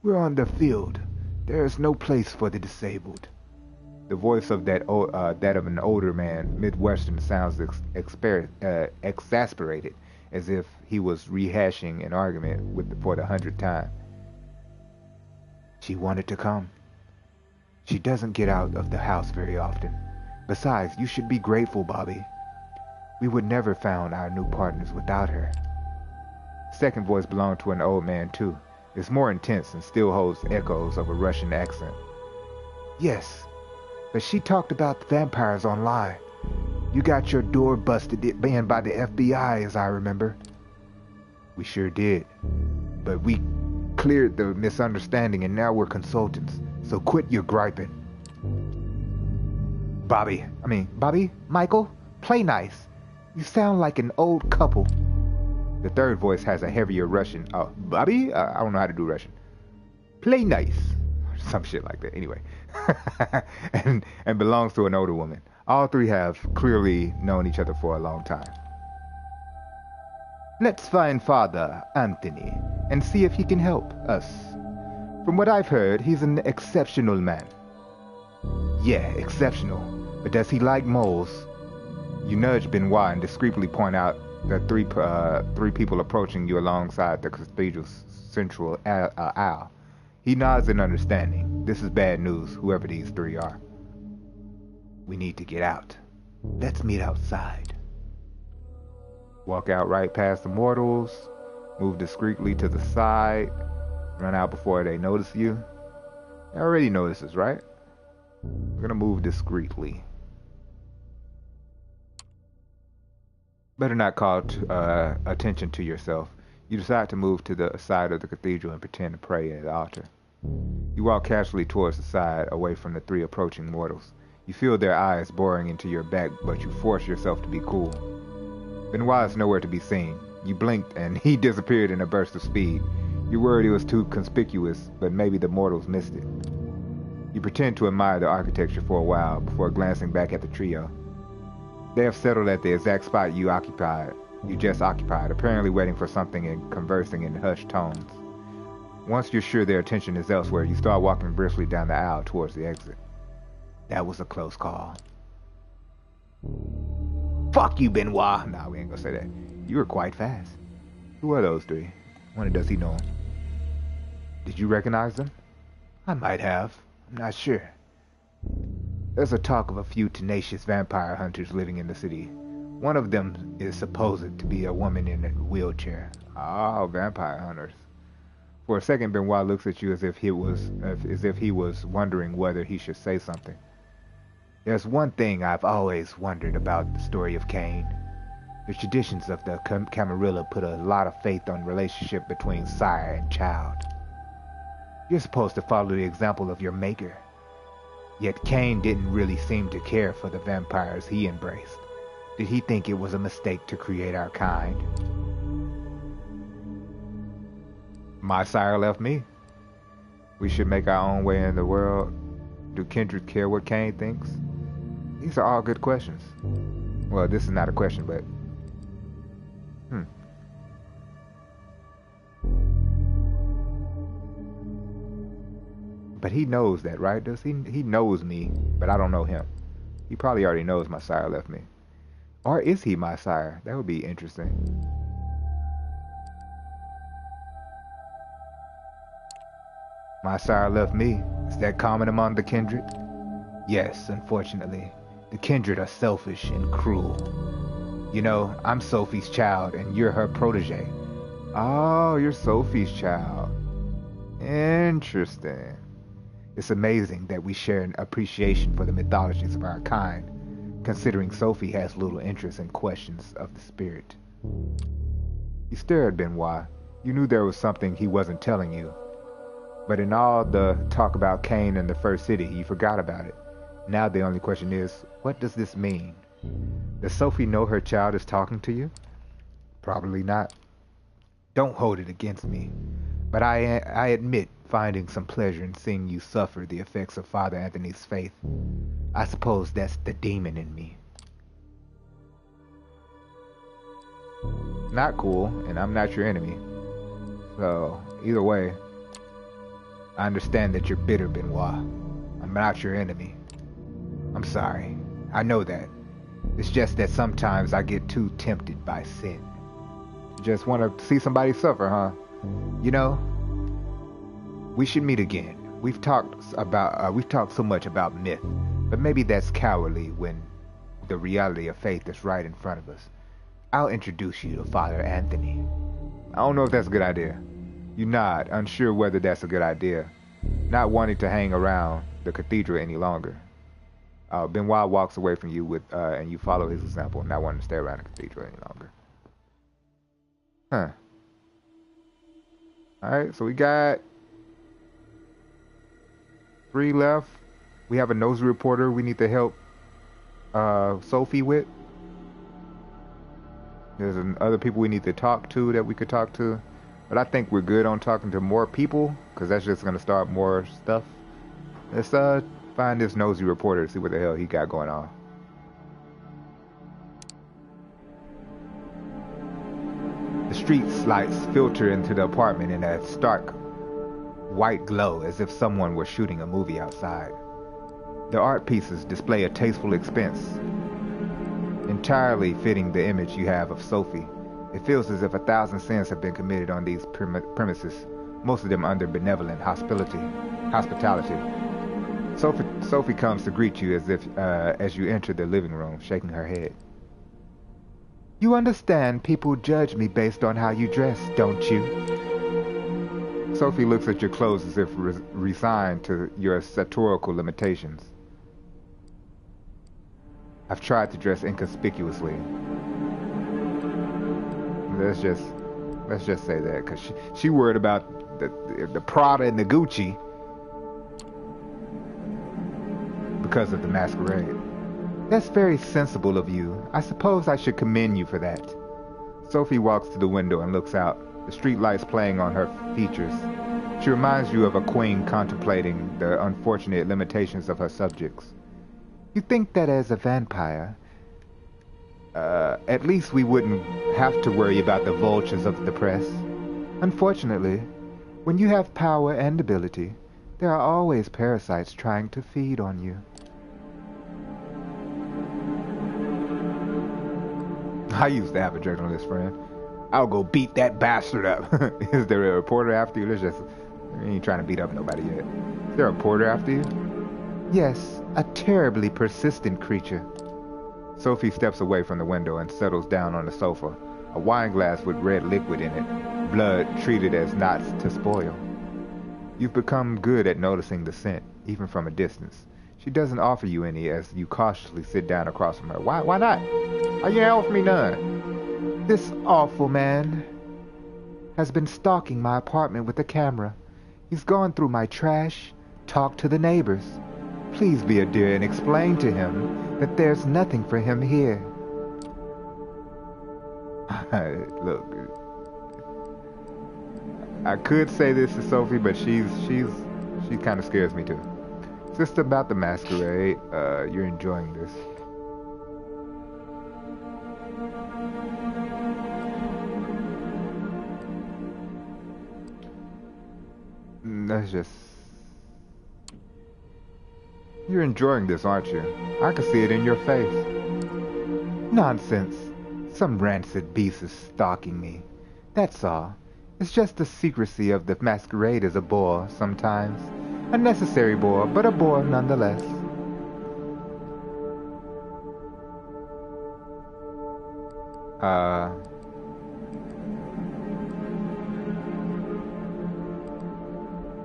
We're on the field. There is no place for the disabled. The voice of that of an older man, Midwestern, sounds exasperated, as if he was rehashing an argument for the 100th time. She wanted to come. She doesn't get out of the house very often. Besides, you should be grateful, Bobby. We would never found our new partners without her. The second voice belonged to an old man, too. It's more intense and still holds echoes of a Russian accent. Yes, but she talked about the vampires online. You got your door busted in by the FBI, as I remember. We sure did. But we cleared the misunderstanding, and now we're consultants. So quit your griping. Bobby, Michael, play nice. You sound like an old couple. The third voice has a heavier Russian. Oh, Bobby? I don't know how to do Russian. Play nice. Some shit like that. Anyway. and belongs to an older woman. All three have clearly known each other for a long time. Let's find Father Anthony and see if he can help us. From what I've heard, he's an exceptional man. Yeah, exceptional. But does he like moles? You nudge B-Rhy and discreetly point out the three people approaching you alongside the cathedral's central aisle. He nods in understanding. This is bad news, whoever these three are. We need to get out. Let's meet outside. Walk out right past the mortals, move discreetly to the side, run out before they notice you. They already notice us, right? We're gonna move discreetly. Better not call attention to yourself. You decide to move to the side of the cathedral and pretend to pray at the altar. You walk casually towards the side, away from the three approaching mortals. You feel their eyes boring into your back, but you force yourself to be cool. B-Rhy is nowhere to be seen. You blinked and he disappeared in a burst of speed. You worried it was too conspicuous, but maybe the mortals missed it. You pretend to admire the architecture for a while before glancing back at the trio. They have settled at the exact spot you just occupied, apparently waiting for something and conversing in hushed tones. Once you're sure their attention is elsewhere, you start walking briskly down the aisle towards the exit. That was a close call. Fuck you, B-Rhy. Nah, we ain't gonna say that. You were quite fast. Who are those three? Wonder does he know them? Did you recognize them? I might have. I'm not sure. There's a talk of a few tenacious vampire hunters living in the city. One of them is supposed to be a woman in a wheelchair. Oh, vampire hunters. For a second, B-Rhy looks at you as if he was wondering whether he should say something. There's one thing I've always wondered about the story of Cain. The traditions of the Camarilla put a lot of faith on the relationship between sire and child. You're supposed to follow the example of your maker. Yet Cain didn't really seem to care for the vampires he embraced. Did he think it was a mistake to create our kind? My sire left me. We should make our own way in the world. Do kindred care what Cain thinks? These are all good questions. Well, this is not a question, but... But he knows that, right? Does he? He knows me, but I don't know him. He probably already knows my sire left me. Or is he my sire? That would be interesting. My sire left me. Is that common among the kindred? Yes, unfortunately. The kindred are selfish and cruel. You know, I'm Sophie's child, and you're her protege. Oh, you're Sophie's child. Interesting. It's amazing that we share an appreciation for the mythologies of our kind, considering Sophie has little interest in questions of the spirit. You stared, B-Rhy. You knew there was something he wasn't telling you. But in all the talk about Cain and the First City, you forgot about it. Now the only question is, what does this mean? Does Sophie know her child is talking to you? Probably not. Don't hold it against me. But I admit finding some pleasure in seeing you suffer the effects of Father Anthony's faith. I suppose that's the demon in me. Not cool, and I'm not your enemy. So, either way, I understand that you're bitter, B-Rhy. I'm not your enemy. I'm sorry. I know that. It's just that sometimes I get too tempted by sin. Just want to see somebody suffer, huh? You know, we should meet again. We've talked so much about myth, but maybe that's cowardly when the reality of faith is right in front of us. I'll introduce you to Father Anthony. I don't know if that's a good idea. You nod, unsure whether that's a good idea, not wanting to hang around the cathedral any longer. B-Rhy walks away from you and you follow his example, not wanting to stay around the cathedral any longer. Huh. Alright, so we got 3 left. We have a nosy reporter we need to help Sophie with. There's other people we need to talk to that we could talk to. But I think we're good on talking to more people, because that's just going to start more stuff. Let's find this nosy reporter to see what the hell he got going on. The street lights filter into the apartment in a stark white glow, as if someone were shooting a movie outside. The art pieces display a tasteful expense, entirely fitting the image you have of Sophie. It feels as if 1,000 sins have been committed on these premises, most of them under benevolent hospitality. Sophie comes to greet you as you enter the living room, shaking her head. You understand people judge me based on how you dress, don't you? Sophie looks at your clothes as if resigned to your satirical limitations. I've tried to dress inconspicuously. Let's just say that, because she worried about the Prada and the Gucci because of the masquerade. That's very sensible of you. I suppose I should commend you for that. Sophie walks to the window and looks out, the street lights playing on her features. She reminds you of a queen contemplating the unfortunate limitations of her subjects. You think that as a vampire, at least we wouldn't have to worry about the vultures of the press. Unfortunately, when you have power and ability, there are always parasites trying to feed on you. I used to have a journalist friend. I'll go beat that bastard up. Is there a reporter after you? You ain't trying to beat up nobody yet. Is there a reporter after you? Yes, a terribly persistent creature. Sophie steps away from the window and settles down on the sofa, a wine glass with red liquid in it, blood treated as not to spoil. You've become good at noticing the scent, even from a distance. She doesn't offer you any as you cautiously sit down across from her. Why not? Why you ain't offer me none? This awful man has been stalking my apartment with a camera. He's gone through my trash, talked to the neighbors. Please be a dear and explain to him that there's nothing for him here. Look, I could say this to Sophie, but she kind of scares me too. It's just about the masquerade. You're enjoying this. Let's just You're enjoying this, aren't you? I can see it in your face. Nonsense. Some rancid beast is stalking me. That's all. It's just the secrecy of the masquerade is a bore, sometimes. A necessary bore, but a bore nonetheless.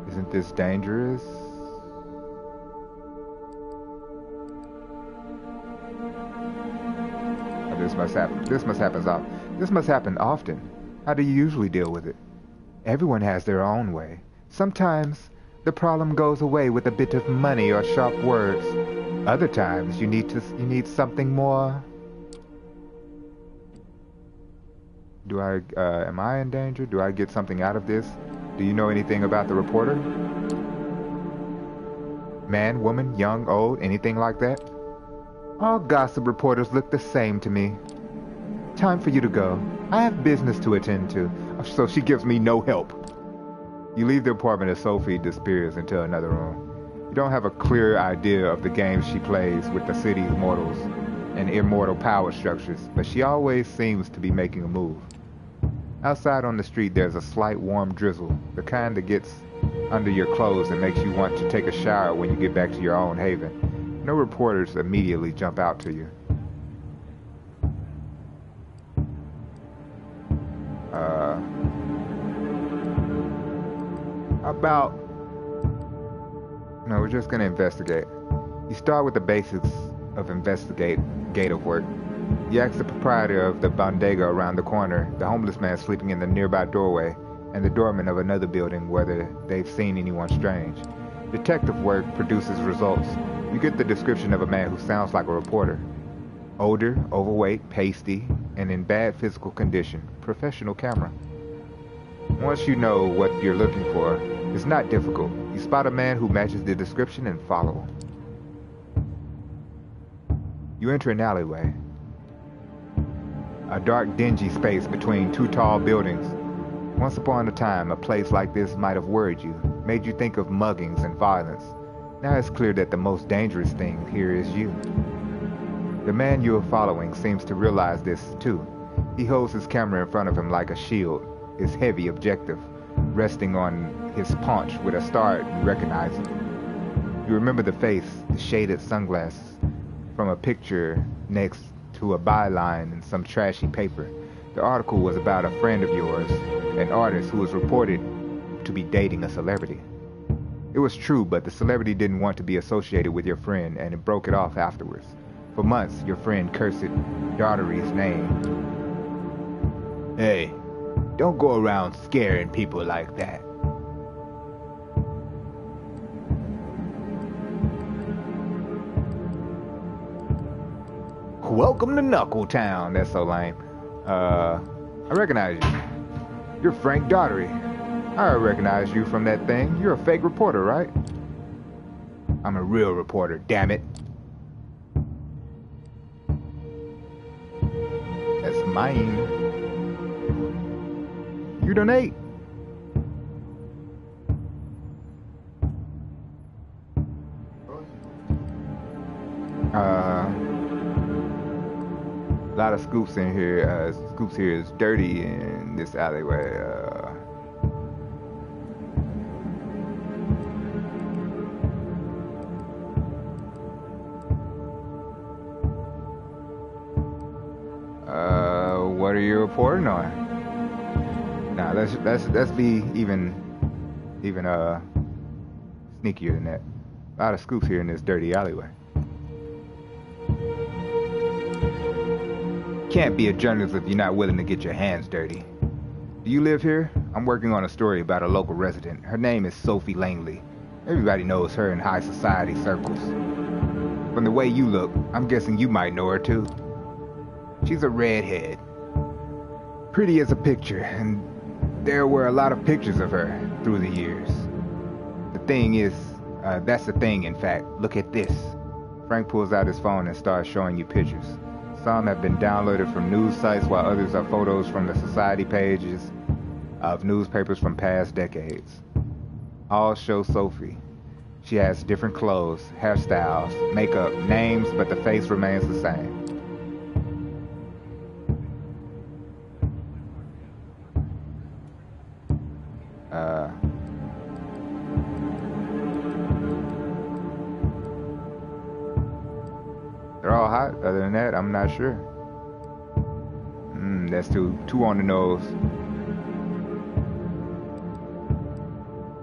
Isn't this dangerous? Oh, this must happen. This must happen often. How do you usually deal with it? Everyone has their own way. Sometimes the problem goes away with a bit of money or sharp words. Other times you need something more. Am I in danger? Do I get something out of this? Do you know anything about the reporter? Man, woman, young, old, anything like that? All gossip reporters look the same to me. Time for you to go. I have business to attend to. So she gives me no help. You leave the apartment as Sophie disappears into another room. You don't have a clear idea of the games she plays with the city's mortals and immortal power structures, but she always seems to be making a move. Outside on the street there's a slight warm drizzle, the kind that gets under your clothes and makes you want to take a shower when you get back to your own haven. No reporters immediately jump out to you. No, we're just gonna investigate. You start with the basics of investigative work. You ask the proprietor of the bodega around the corner, the homeless man sleeping in the nearby doorway, and the doorman of another building whether they've seen anyone strange. Detective work produces results. You get the description of a man who sounds like a reporter. Older, overweight, pasty, and in bad physical condition. Professional camera. Once you know what you're looking for, it's not difficult. You spot a man who matches the description and follow. You enter an alleyway. A dark, dingy space between two tall buildings. Once upon a time, a place like this might have worried you, made you think of muggings and violence. Now it's clear that the most dangerous thing here is you. The man you are following seems to realize this too. He holds his camera in front of him like a shield, his heavy objective resting on his paunch with a star you recognize it. You remember the face, the shaded sunglasses, from a picture next to a byline in some trashy paper. The article was about a friend of yours, an artist who was reported to be dating a celebrity. It was true, but the celebrity didn't want to be associated with your friend, and it broke it off afterwards. For months, your friend cursed Daughtery's name. Hey, don't go around scaring people like that. Welcome to Knuckle Town. That's so lame. I recognize you. You're Frank Daughtery. I recognize you from that thing. You're a fake reporter, right? I'm a real reporter, damn it. That's mine. You donate. A lot of scoops in here. Scoops here is dirty in this alleyway. What are you reporting on? Nah, let's be even sneakier than that. A lot of scoops here in this dirty alleyway. Can't be a journalist if you're not willing to get your hands dirty. Do you live here? I'm working on a story about a local resident. Her name is Sophie Langley. Everybody knows her in high society circles. From the way you look, I'm guessing you might know her too. She's a redhead. Pretty as a picture, and there were a lot of pictures of her through the years. The thing is, that's the thing in fact. Look at this. Frank pulls out his phone and starts showing you pictures. Some have been downloaded from news sites while others are photos from the society pages of newspapers from past decades. All show Sophie. She has different clothes, hairstyles, makeup, names, but the face remains the same. They're all hot. Other than that, I'm not sure. That's two on the nose.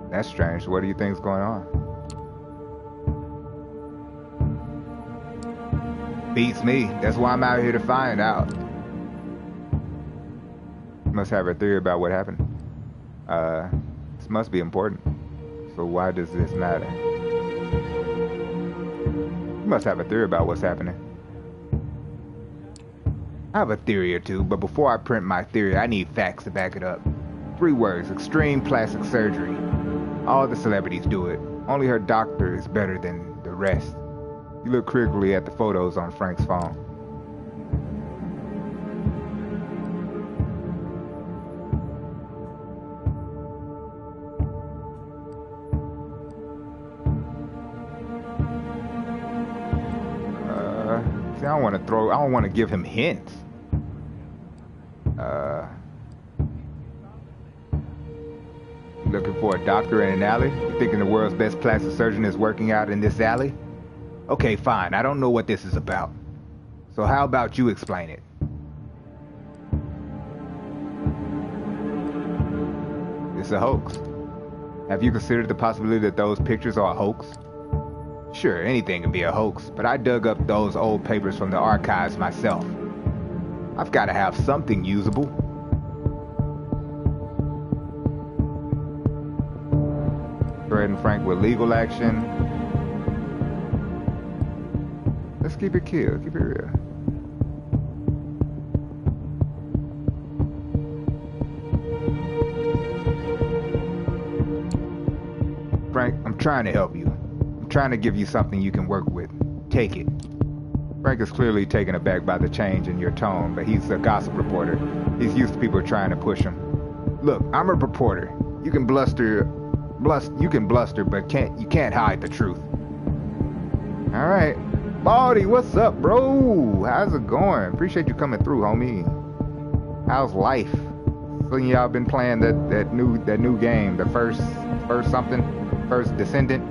That's strange. What do you think's going on? Beats me. That's why I'm out here to find out. You must have a theory about what happened. This must be important. So why does this matter? You must have a theory about what's happening. I have a theory or two, but before I print my theory, I need facts to back it up. 3 words: extreme plastic surgery. All the celebrities do it. Only her doctor is better than the rest. You look critically at the photos on Frank's phone. See, I don't want to give him hints. Looking for a doctor in an alley? You thinking the world's best plastic surgeon is working out in this alley? Okay, fine. I don't know what this is about. So how about you explain it? It's a hoax. Have you considered the possibility that those pictures are a hoax? Sure, anything can be a hoax, but I dug up those old papers from the archives myself. I've got to have something usable. Threaten Frank with legal action. Let's keep it real. Keep it real. Frank, I'm trying to help you. I'm trying to give you something you can work with. Take it. Frank is clearly taken aback by the change in your tone, but he's a gossip reporter. He's used to people trying to push him. Look, I'm a reporter. You can bluster, but you can't hide the truth. All right. Baldy, what's up, bro? How's it going? Appreciate you coming through, homie. How's life? So y'all been playing that new game, the first Descendant.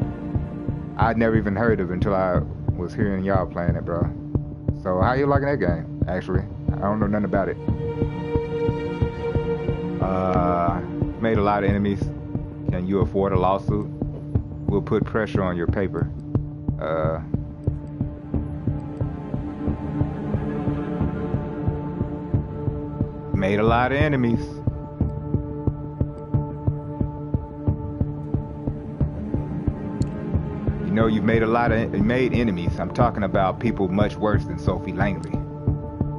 I'd never even heard of it until I was hearing y'all playing it, bro. So how you liking that game? Actually, I don't know nothing about it. Made a lot of enemies. Can you afford a lawsuit? We'll put pressure on your paper. Made a lot of enemies. You know, you've made enemies. I'm talking about people much worse than Sophie Langley.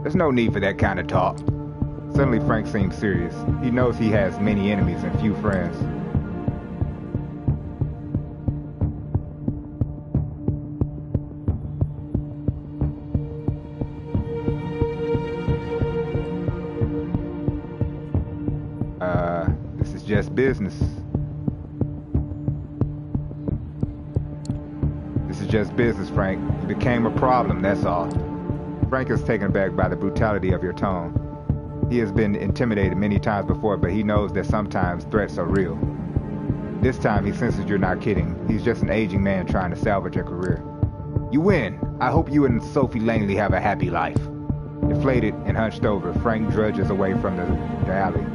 There's no need for that kind of talk. Suddenly Frank seems serious. He knows he has many enemies and few friends. This is just business. This is just business, Frank. You became a problem, that's all. Frank is taken aback by the brutality of your tone. He has been intimidated many times before, but he knows that sometimes threats are real. This time he senses you're not kidding. He's just an aging man trying to salvage a career. You win. I hope you and Sophie Langley have a happy life. Deflated and hunched over, Frank drudges away from the alley.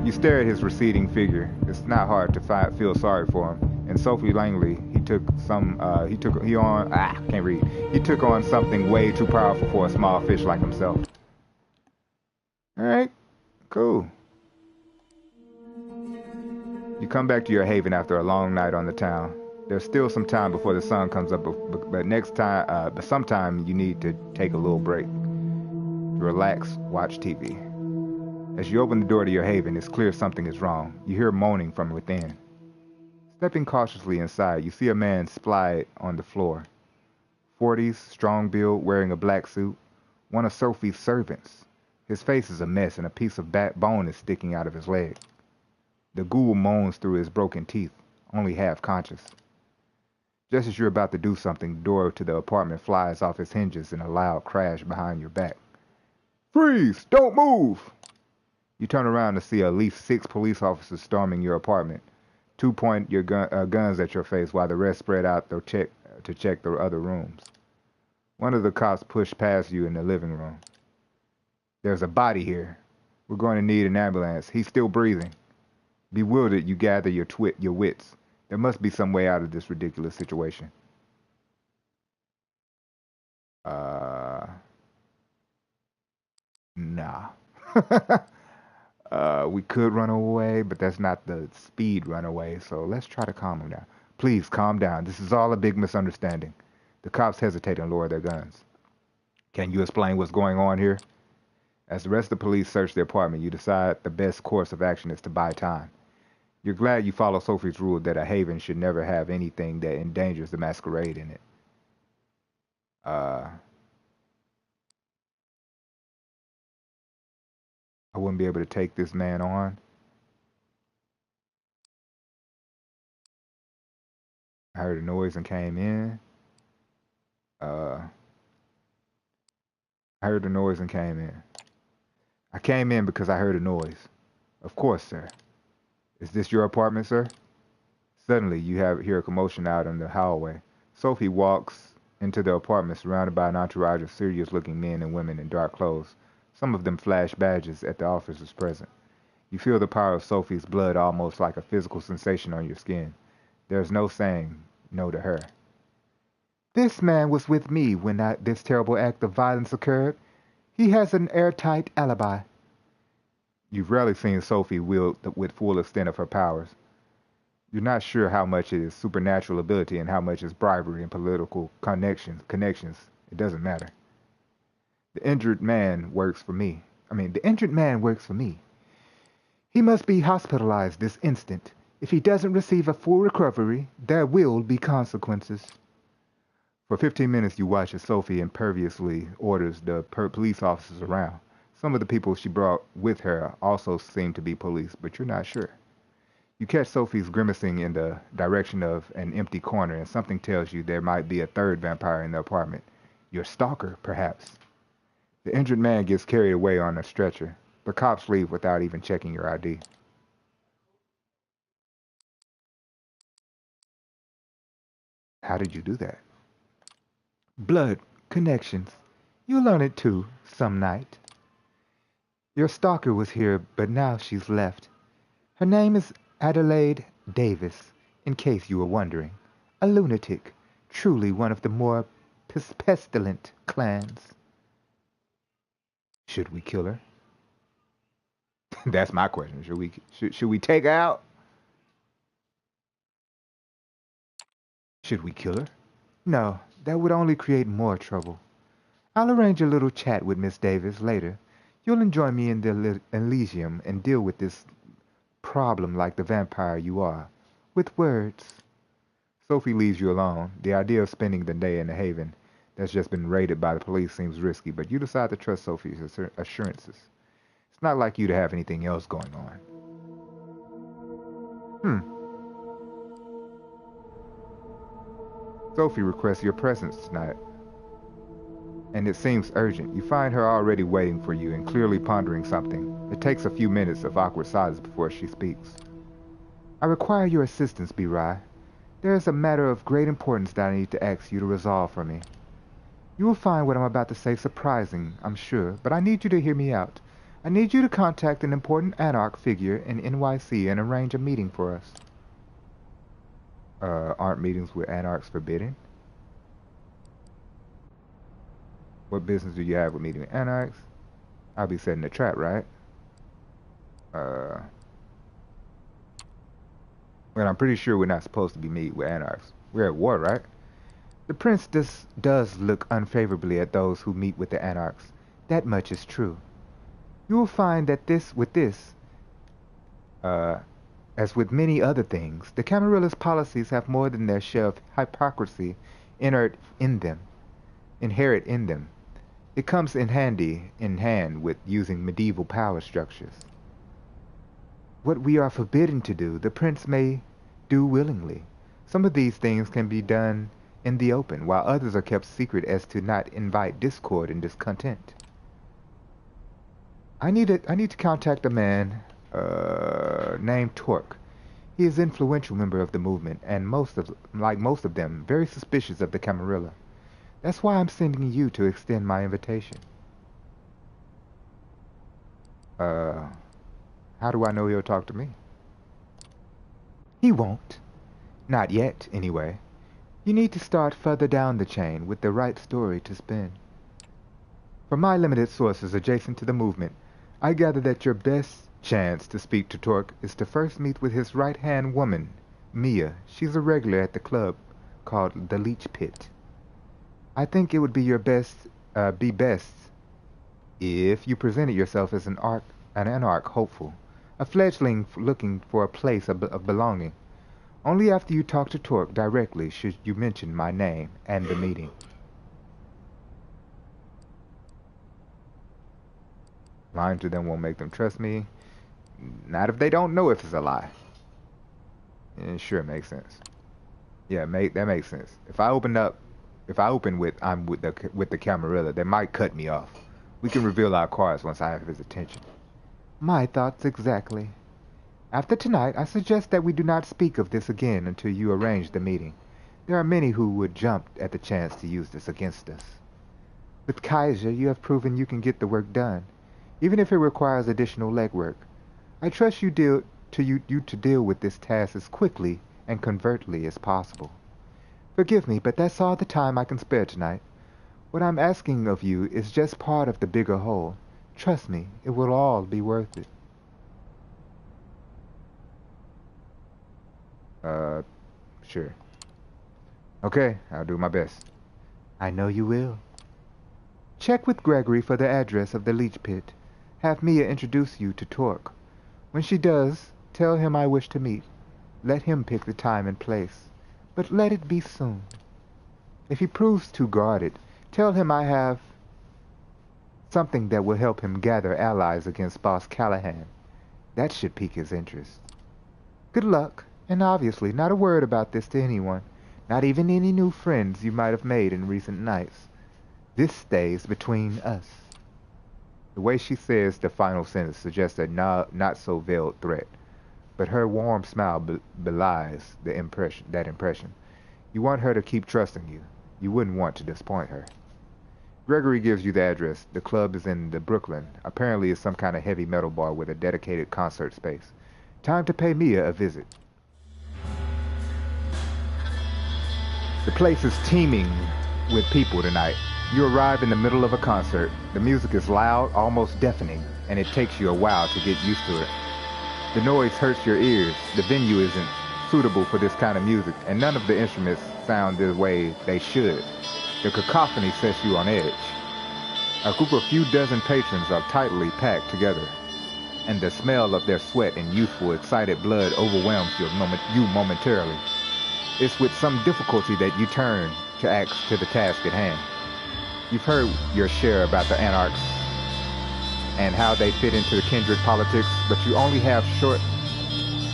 You stare at his receding figure. It's not hard to feel sorry for him. And Sophie Langley, he took on something way too powerful for a small fish like himself. Alright, cool. You come back to your haven after a long night on the town. There's still some time before the sun comes up, but sometime you need to take a little break. Relax, watch TV. As you open the door to your haven, it's clear something is wrong. You hear moaning from within. Stepping cautiously inside, you see a man splayed on the floor. 40s, strong build, wearing a black suit. One of Sophie's servants. His face is a mess and a piece of bone is sticking out of his leg. The ghoul moans through his broken teeth, only half conscious. Just as you're about to do something, the door to the apartment flies off its hinges in a loud crash behind your back. Freeze! Don't move! You turn around to see at least 6 police officers storming your apartment. 2 point your guns at your face while the rest spread out to check the other rooms. One of the cops pushed past you in the living room. There's a body here. We're going to need an ambulance. He's still breathing. Bewildered, you gather your wits. There must be some way out of this ridiculous situation. Nah. We could run away, but that's not the speed run away, so let's try to calm him down. Please, calm down. This is all a big misunderstanding. The cops hesitate and lower their guns. Can you explain what's going on here? As the rest of the police search the apartment, you decide the best course of action is to buy time. You're glad you follow Sophie's rule that a haven should never have anything that endangers the masquerade in it. I wouldn't be able to take this man on. I heard a noise and came in. I heard the noise and came in. I came in because I heard a noise. Of course, sir. Is this your apartment, sir? Suddenly, you hear a commotion out in the hallway. Sophie walks into the apartment surrounded by an entourage of serious-looking men and women in dark clothes. Some of them flash badges at the officers present. You feel the power of Sophie's blood almost like a physical sensation on your skin. There's no saying no to her. This man was with me when this terrible act of violence occurred. He has an airtight alibi. You've rarely seen Sophie wield with full extent of her powers. You're not sure how much is supernatural ability and how much is bribery and political connections. It doesn't matter. The injured man works for me. He must be hospitalized this instant. If he doesn't receive a full recovery, there will be consequences. For 15 minutes, you watch as Sophie imperviously orders the police officers around. Some of the people she brought with her also seem to be police, but you're not sure. You catch Sophie's grimacing in the direction of an empty corner, and something tells you there might be a third vampire in the apartment. Your stalker, perhaps. The injured man gets carried away on a stretcher. The cops leave without even checking your ID. How did you do that? Blood connections. You'll learn it too, some night. Your stalker was here, but now she's left. Her name is Adelaide Davis, in case you were wondering. A lunatic, truly one of the more pestilent clans. Should we kill her? That's my question. Should we take her out? Should we kill her? No, that would only create more trouble. I'll arrange a little chat with Miss Davis later. You'll enjoy me in the Elysium and deal with this problem like the vampire you are, with words. Sophie leaves you alone. The idea of spending the day in a haven that's just been raided by the police seems risky, but you decide to trust Sophie's assurances. It's not like you to have anything else going on. Sophie requests your presence tonight, and it seems urgent. You find her already waiting for you and clearly pondering something. It takes a few minutes of awkward silence before she speaks. I require your assistance, B-Rhy. There is a matter of great importance that I need to ask you to resolve for me. You will find what I'm about to say surprising, I'm sure, but I need you to hear me out. I need you to contact an important anarch figure in NYC and arrange a meeting for us. Aren't meetings with anarchs forbidden? What business do you have with meeting with anarchs? I'll be setting a trap, right? Well, I'm pretty sure we're not supposed to be meeting with anarchs. We're at war, right? The prince does look unfavorably at those who meet with the anarchs. That much is true. You will find that as with many other things, the Camarilla's policies have more than their share of hypocrisy inherent in them. It comes in hand with using medieval power structures. What we are forbidden to do, the prince may do willingly. Some of these things can be done in the open, while others are kept secret as to not invite discord and discontent. I need to contact a man named Torque. He is an influential member of the movement, and like most of them, very suspicious of the Camarilla. That's why I'm sending you to extend my invitation. How do I know he'll talk to me? He won't. Not yet, anyway. You need to start further down the chain with the right story to spin. From my limited sources adjacent to the movement, I gather that your best chance to speak to Torque is to first meet with his right-hand woman, Mia. She's a regular at the club called the Leech Pit. I think it would be best if you presented yourself as an anarch hopeful, a fledgling looking for a place of belonging. Only after you talk to Torque directly should you mention my name and the meeting. Lying to them won't make them trust me. Not if they don't know if it's a lie. Sure, it makes sense. Yeah, that makes sense. If I open with I'm with the Camarilla, they might cut me off. We can reveal our cards once I have his attention. My thoughts exactly. After tonight, I suggest that we do not speak of this again until you arrange the meeting. There are many who would jump at the chance to use this against us. With Kaiser, you have proven you can get the work done, even if it requires additional legwork. I trust you to deal with this task as quickly and covertly as possible. Forgive me, but that's all the time I can spare tonight. What I'm asking of you is just part of the bigger whole. Trust me, it will all be worth it. Sure. Okay, I'll do my best. I know you will. Check with Gregory for the address of the Leech Pit. Have Mia introduce you to Torque. When she does, tell him I wish to meet. Let him pick the time and place, but let it be soon. If he proves too guarded, tell him I have something that will help him gather allies against Boss Callahan. That should pique his interest. Good luck, and obviously not a word about this to anyone, not even any new friends you might have made in recent nights. This stays between us. The way she says the final sentence suggests a not so veiled threat, but her warm smile belies that impression. You want her to keep trusting you. You wouldn't want to disappoint her. Gregory gives you the address. The club is in the Brooklyn. Apparently it's some kind of heavy metal bar with a dedicated concert space. Time to pay Mia a visit. The place is teeming with people tonight. You arrive in the middle of a concert. The music is loud, almost deafening, and it takes you a while to get used to it. The noise hurts your ears. The venue isn't suitable for this kind of music, and none of the instruments sound the way they should. The cacophony sets you on edge. A group of few dozen patrons are tightly packed together, and the smell of their sweat and youthful, excited blood overwhelms you momentarily. It's with some difficulty that you turn to the task at hand. You've heard your share about the anarchs and how they fit into the kindred politics, but you only have short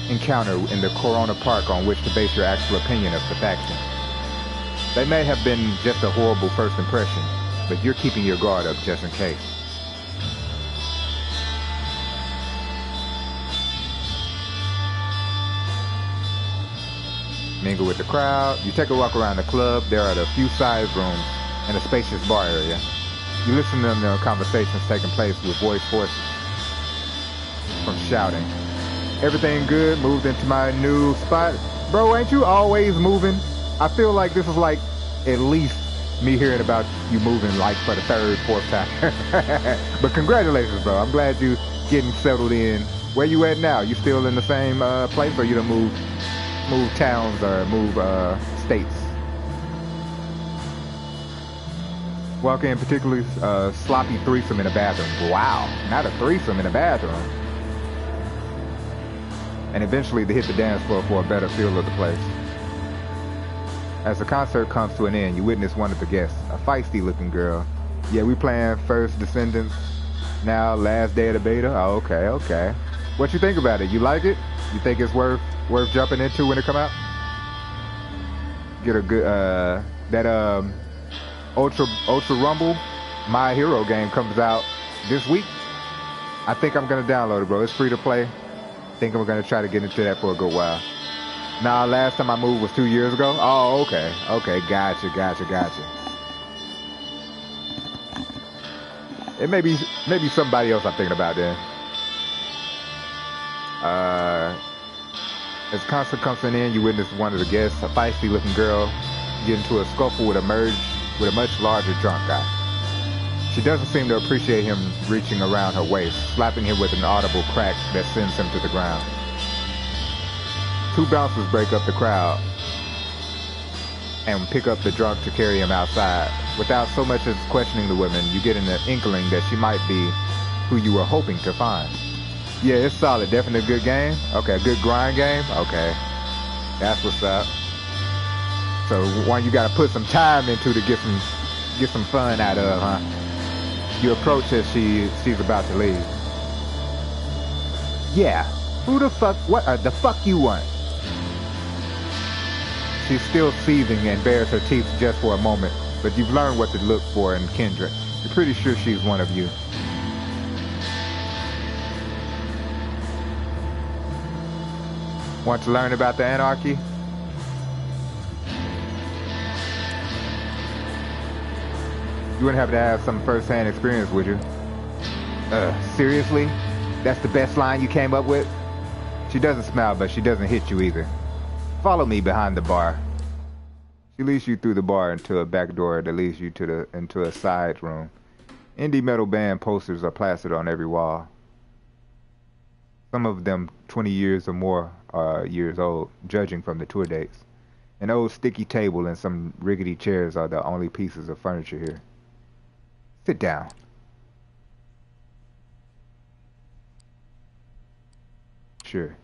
encounter in the Corona Park on which to base your actual opinion of the faction. They may have been just a horrible first impression, but you're keeping your guard up just in case. Mingle with the crowd. You take a walk around the club. There are a few side rooms and a spacious bar area. You listen to their conversations taking place with voiced voices from shouting. Everything good? Moved into my new spot? Bro, ain't you always moving? I feel like this is like at least me hearing about you moving like for the third, fourth time. But congratulations, bro. I'm glad you getting settled in. Where you at now? You still in the same place, or you done move towns or move states? Walk in, particularly sloppy threesome in a bathroom. Wow, not a threesome in a bathroom. And eventually they hit the dance floor for a better feel of the place. As the concert comes to an end, you witness one of the guests, a feisty-looking girl. Yeah, we playing First Descendants now, last day of the beta. Oh, okay. What you think about it? You like it? You think it's worth jumping into when it come out? Get a good that Ultra Rumble My Hero game comes out this week. I think I'm gonna download it, bro. It's free to play. I think I'm gonna try to get into that for a good while. Nah, last time I moved was 2 years ago. Oh, okay. Okay, gotcha. It may be somebody else I'm thinking about then. As concert comes to an end, you witness one of the guests, a feisty-looking girl, get into a scuffle with a much larger drunk guy. She doesn't seem to appreciate him reaching around her waist, slapping him with an audible crack that sends him to the ground. 2 bouncers break up the crowd and pick up the drunk to carry him outside. Without so much as questioning the woman, you get an inkling that she might be who you were hoping to find. Yeah, it's solid. Definitely a good game. Okay, a good grind game. Okay, that's what's up. So one you got to put some time into to get some fun out of, huh? You approach as she's about to leave. Yeah, who the fuck? What the fuck you want? She's still seething and bares her teeth just for a moment, but you've learned what to look for in Kendra. You're pretty sure she's one of you. Want to learn about the anarchy? You wouldn't have to have some first-hand experience, would you? Seriously? That's the best line you came up with? She doesn't smile, but she doesn't hit you either. Follow me behind the bar. She leads you through the bar into a back door that leads you into a side room. Indie metal band posters are plastered on every wall. Some of them 20 years or more years old, judging from the tour dates. An old sticky table and some rickety chairs are the only pieces of furniture here. Sit down. Sure.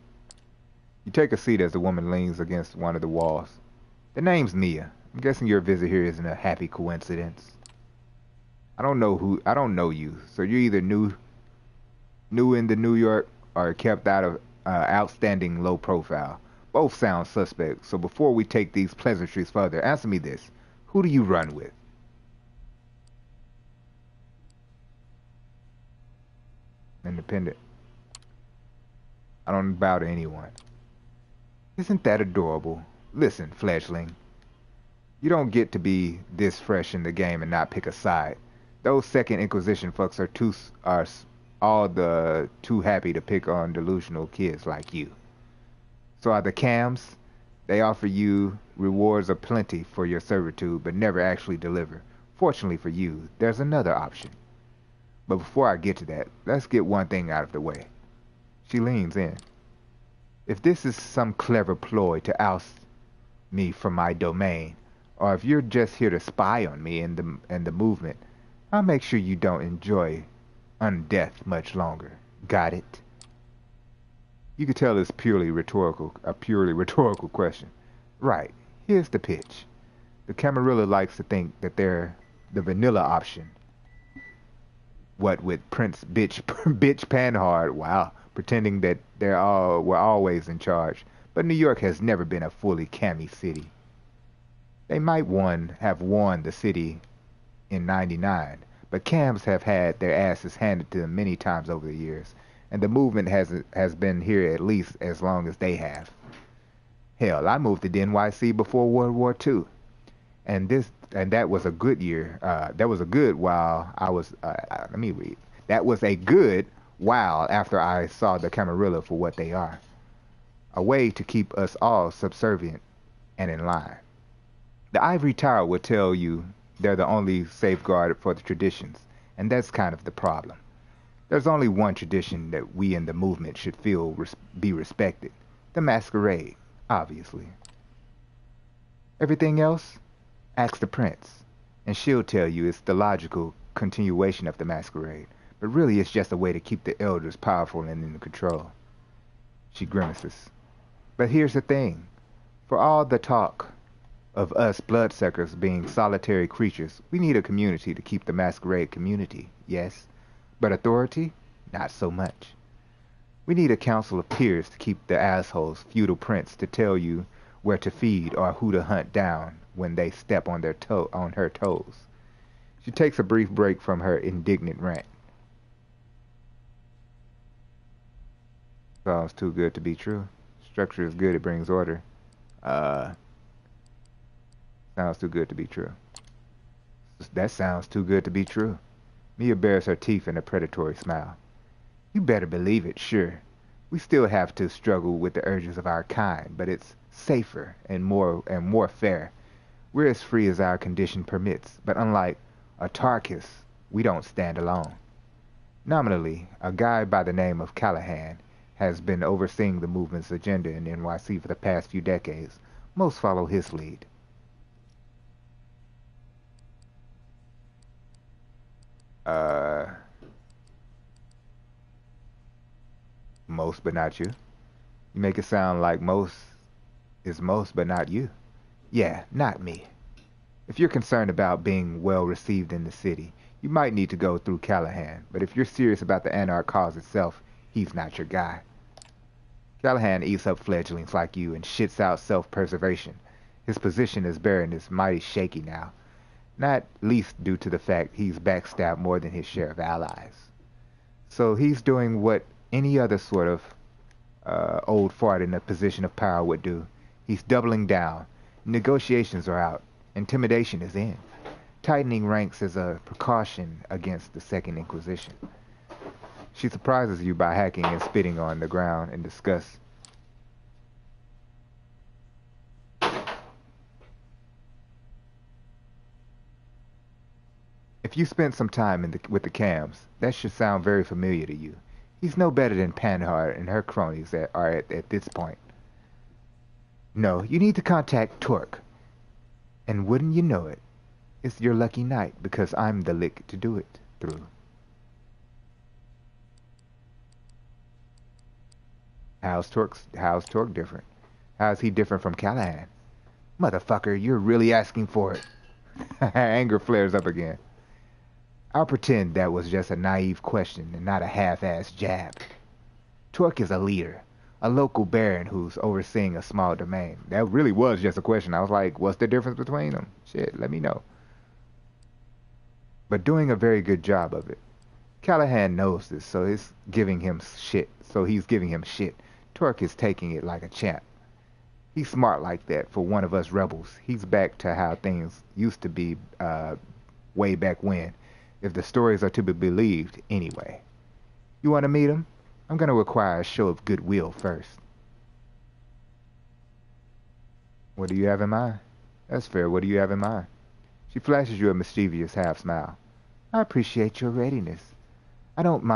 You take a seat as the woman leans against one of the walls. The name's Mia. I'm guessing your visit here isn't a happy coincidence. I don't know you, so you're either new in the New York or kept out of outstanding low profile. Both sound suspect, so before we take these pleasantries further, answer me this. Who do you run with? Independent. I don't bow to anyone. Isn't that adorable? Listen, fledgling. You don't get to be this fresh in the game and not pick a side. Those Second Inquisition fucks are all the too happy to pick on delusional kids like you. So are the cams? They offer you rewards aplenty for your servitude, but never actually deliver. Fortunately for you, there's another option. But before I get to that, let's get one thing out of the way. She leans in. If this is some clever ploy to oust me from my domain, or if you're just here to spy on me and the movement, I'll make sure you don't enjoy undeath much longer. Got it? You could tell it's a purely rhetorical question. Right. Here's the pitch. The Camarilla likes to think that they're the vanilla option. What with Prince Bitch Panhard, wow, pretending that we're always in charge. But New York has never been a fully cammy city. They might have won the city in '99, but cams have had their asses handed to them many times over the years, and the movement has been here at least as long as they have. Hell, I moved to NYC before World War II, and that was a good year. That was a good while I was. Let me read. That was a good while after I saw the Camarilla for what they are. A way to keep us all subservient and in line. The ivory tower will tell you they're the only safeguard for the traditions, and that's kind of the problem. There's only one tradition that we in the movement should feel be respected. The masquerade, obviously. Everything else? Ask the prince, and she'll tell you it's the logical continuation of the masquerade, but really it's just a way to keep the elders powerful and in control. She grimaces. But here's the thing. For all the talk of us bloodsuckers being solitary creatures, we need a community to keep the masquerade community, yes, but authority? Not so much. We need a council of peers to keep the assholes, feudal prince, to tell you where to feed or who to hunt down when they step on on her toes. She takes a brief break from her indignant rant. Sounds too good to be true. Structure is good, it brings order. Sounds too good to be true. That sounds too good to be true. Mia bares her teeth in a predatory smile. You better believe it, sure. We still have to struggle with the urges of our kind, but it's safer and more fair. We're as free as our condition permits, but unlike Autarchus, we don't stand alone. Nominally, a guy by the name of Callahan has been overseeing the movement's agenda in NYC for the past few decades. Most follow his lead. Most but not you. You make it sound like most is most but not you. Yeah, not me. If you're concerned about being well received in the city, you might need to go through Callahan, but if you're serious about the Anarch cause itself, he's not your guy. Callahan eats up fledglings like you and shits out self-preservation. His position as Baron is mighty shaky now, not least due to the fact he's backstabbed more than his share of allies. So he's doing what any other sort of old fart in a position of power would do. He's doubling down. Negotiations are out. Intimidation is in. Tightening ranks is a precaution against the Second Inquisition. She surprises you by hacking and spitting on the ground in disgust. If you spent some time with the Cams, that should sound very familiar to you. He's no better than Panhard and her cronies that are at this point. No, you need to contact Torque. And wouldn't you know it, it's your lucky night because I'm the lick to do it through. How's Torque different? How's he different from Callahan? Motherfucker, you're really asking for it. Anger flares up again. I'll pretend that was just a naive question and not a half-assed jab. Torque is a leader, a local baron who's overseeing a small domain. That really was just a question. I was like, what's the difference between them? Shit, let me know. But doing a very good job of it. Callahan knows this, so he's giving him shit. Torque is taking it like a champ. He's smart like that for one of us rebels. He's back to how things used to be way back when, if the stories are to be believed anyway. You want to meet him? I'm going to require a show of goodwill first. What do you have in mind? That's fair. What do you have in mind? She flashes you a mischievous half-smile. I appreciate your readiness. I don't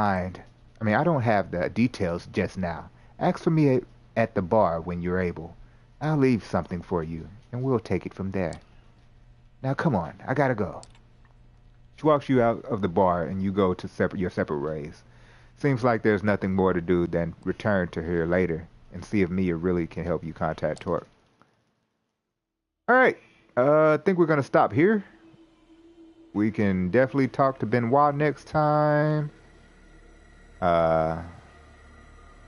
have the details just now. Ask for me at the bar when you're able. I'll leave something for you, and we'll take it from there. Now come on, I gotta go. She walks you out of the bar, and you go to your separate ways. Seems like there's nothing more to do than return to her later and see if Mia really can help you contact Torque. Alright, I think we're gonna stop here. We can definitely talk to Benoit next time.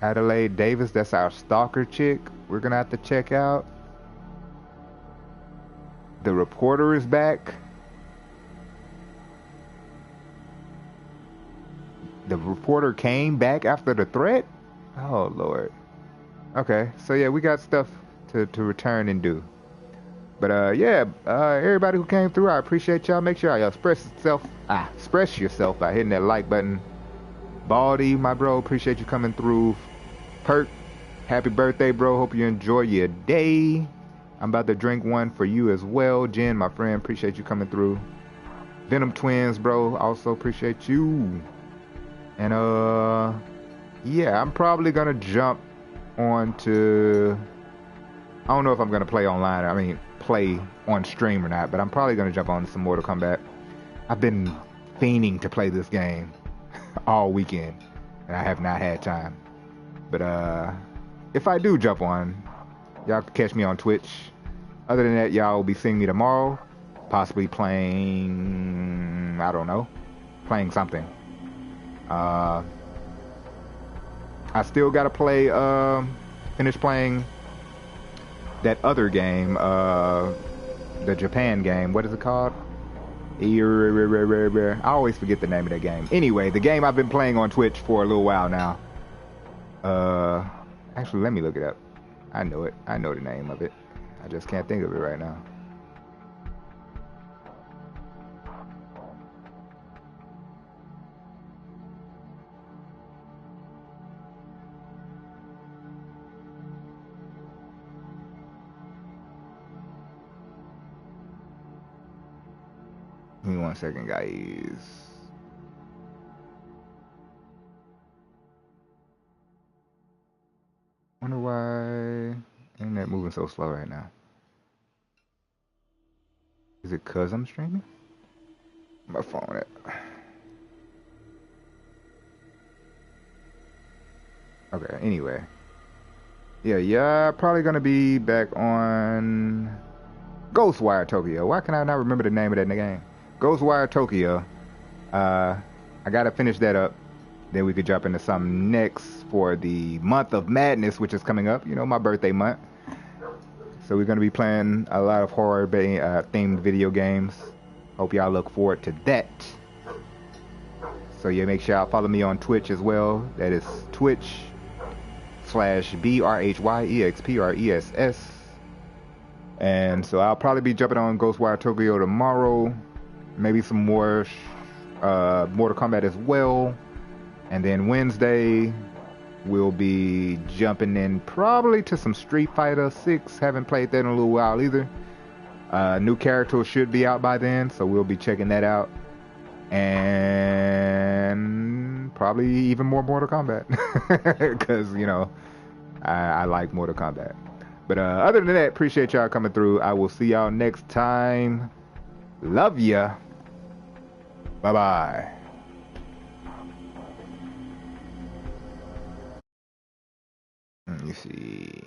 Adelaide Davis, that's our stalker chick. We're gonna have to check out. The reporter is back. The reporter came back after the threat? Oh, Lord. Okay, so yeah, we got stuff to return and do. But everybody who came through, I appreciate y'all. Make sure y'all express yourself by hitting that like button. Baldy, my bro, appreciate you coming through. Perk, happy birthday, bro. Hope you enjoy your day. I'm about to drink one for you as well. Jen, my friend, appreciate you coming through. Venom Twins, bro, also appreciate you. And I'm probably gonna jump on to, I don't know if I'm gonna play online, play on stream or not, but I'm probably gonna jump on to some Mortal Kombat. I've been fiending to play this game all weekend, and I have not had time. But if I do jump on, y'all can catch me on Twitch. Other than that, y'all will be seeing me tomorrow, possibly playing, playing something. I still gotta play, finish playing that other game, the Japan game. What is it called? I always forget the name of that game. Anyway, the game I've been playing on Twitch for a little while now. Actually, let me look it up. I know it. I know the name of it. I just can't think of it right now. Give me 1 second, guys. Wonder why internet moving so slow right now. Is it cause I'm streaming? My phone it. Okay, anyway. Yeah, probably gonna be back on Ghostwire Tokyo. Why can I not remember the name of that game? Ghostwire Tokyo. I gotta finish that up. Then we could jump into something next for the month of madness, which is coming up. You know, my birthday month. So we're gonna be playing a lot of horror themed video games. Hope y'all look forward to that. So yeah, make sure y'all follow me on Twitch as well. That is Twitch/BRHYEXPRESS. And so I'll probably be jumping on Ghostwire Tokyo tomorrow. Maybe some more Mortal Kombat as well. And then Wednesday, we'll be jumping in probably to some Street Fighter 6. Haven't played that in a little while either. New character should be out by then, so we'll be checking that out. And probably even more Mortal Kombat. Because, you know, I like Mortal Kombat. But other than that, appreciate y'all coming through. I will see y'all next time. Love ya. Bye-bye. Let me see.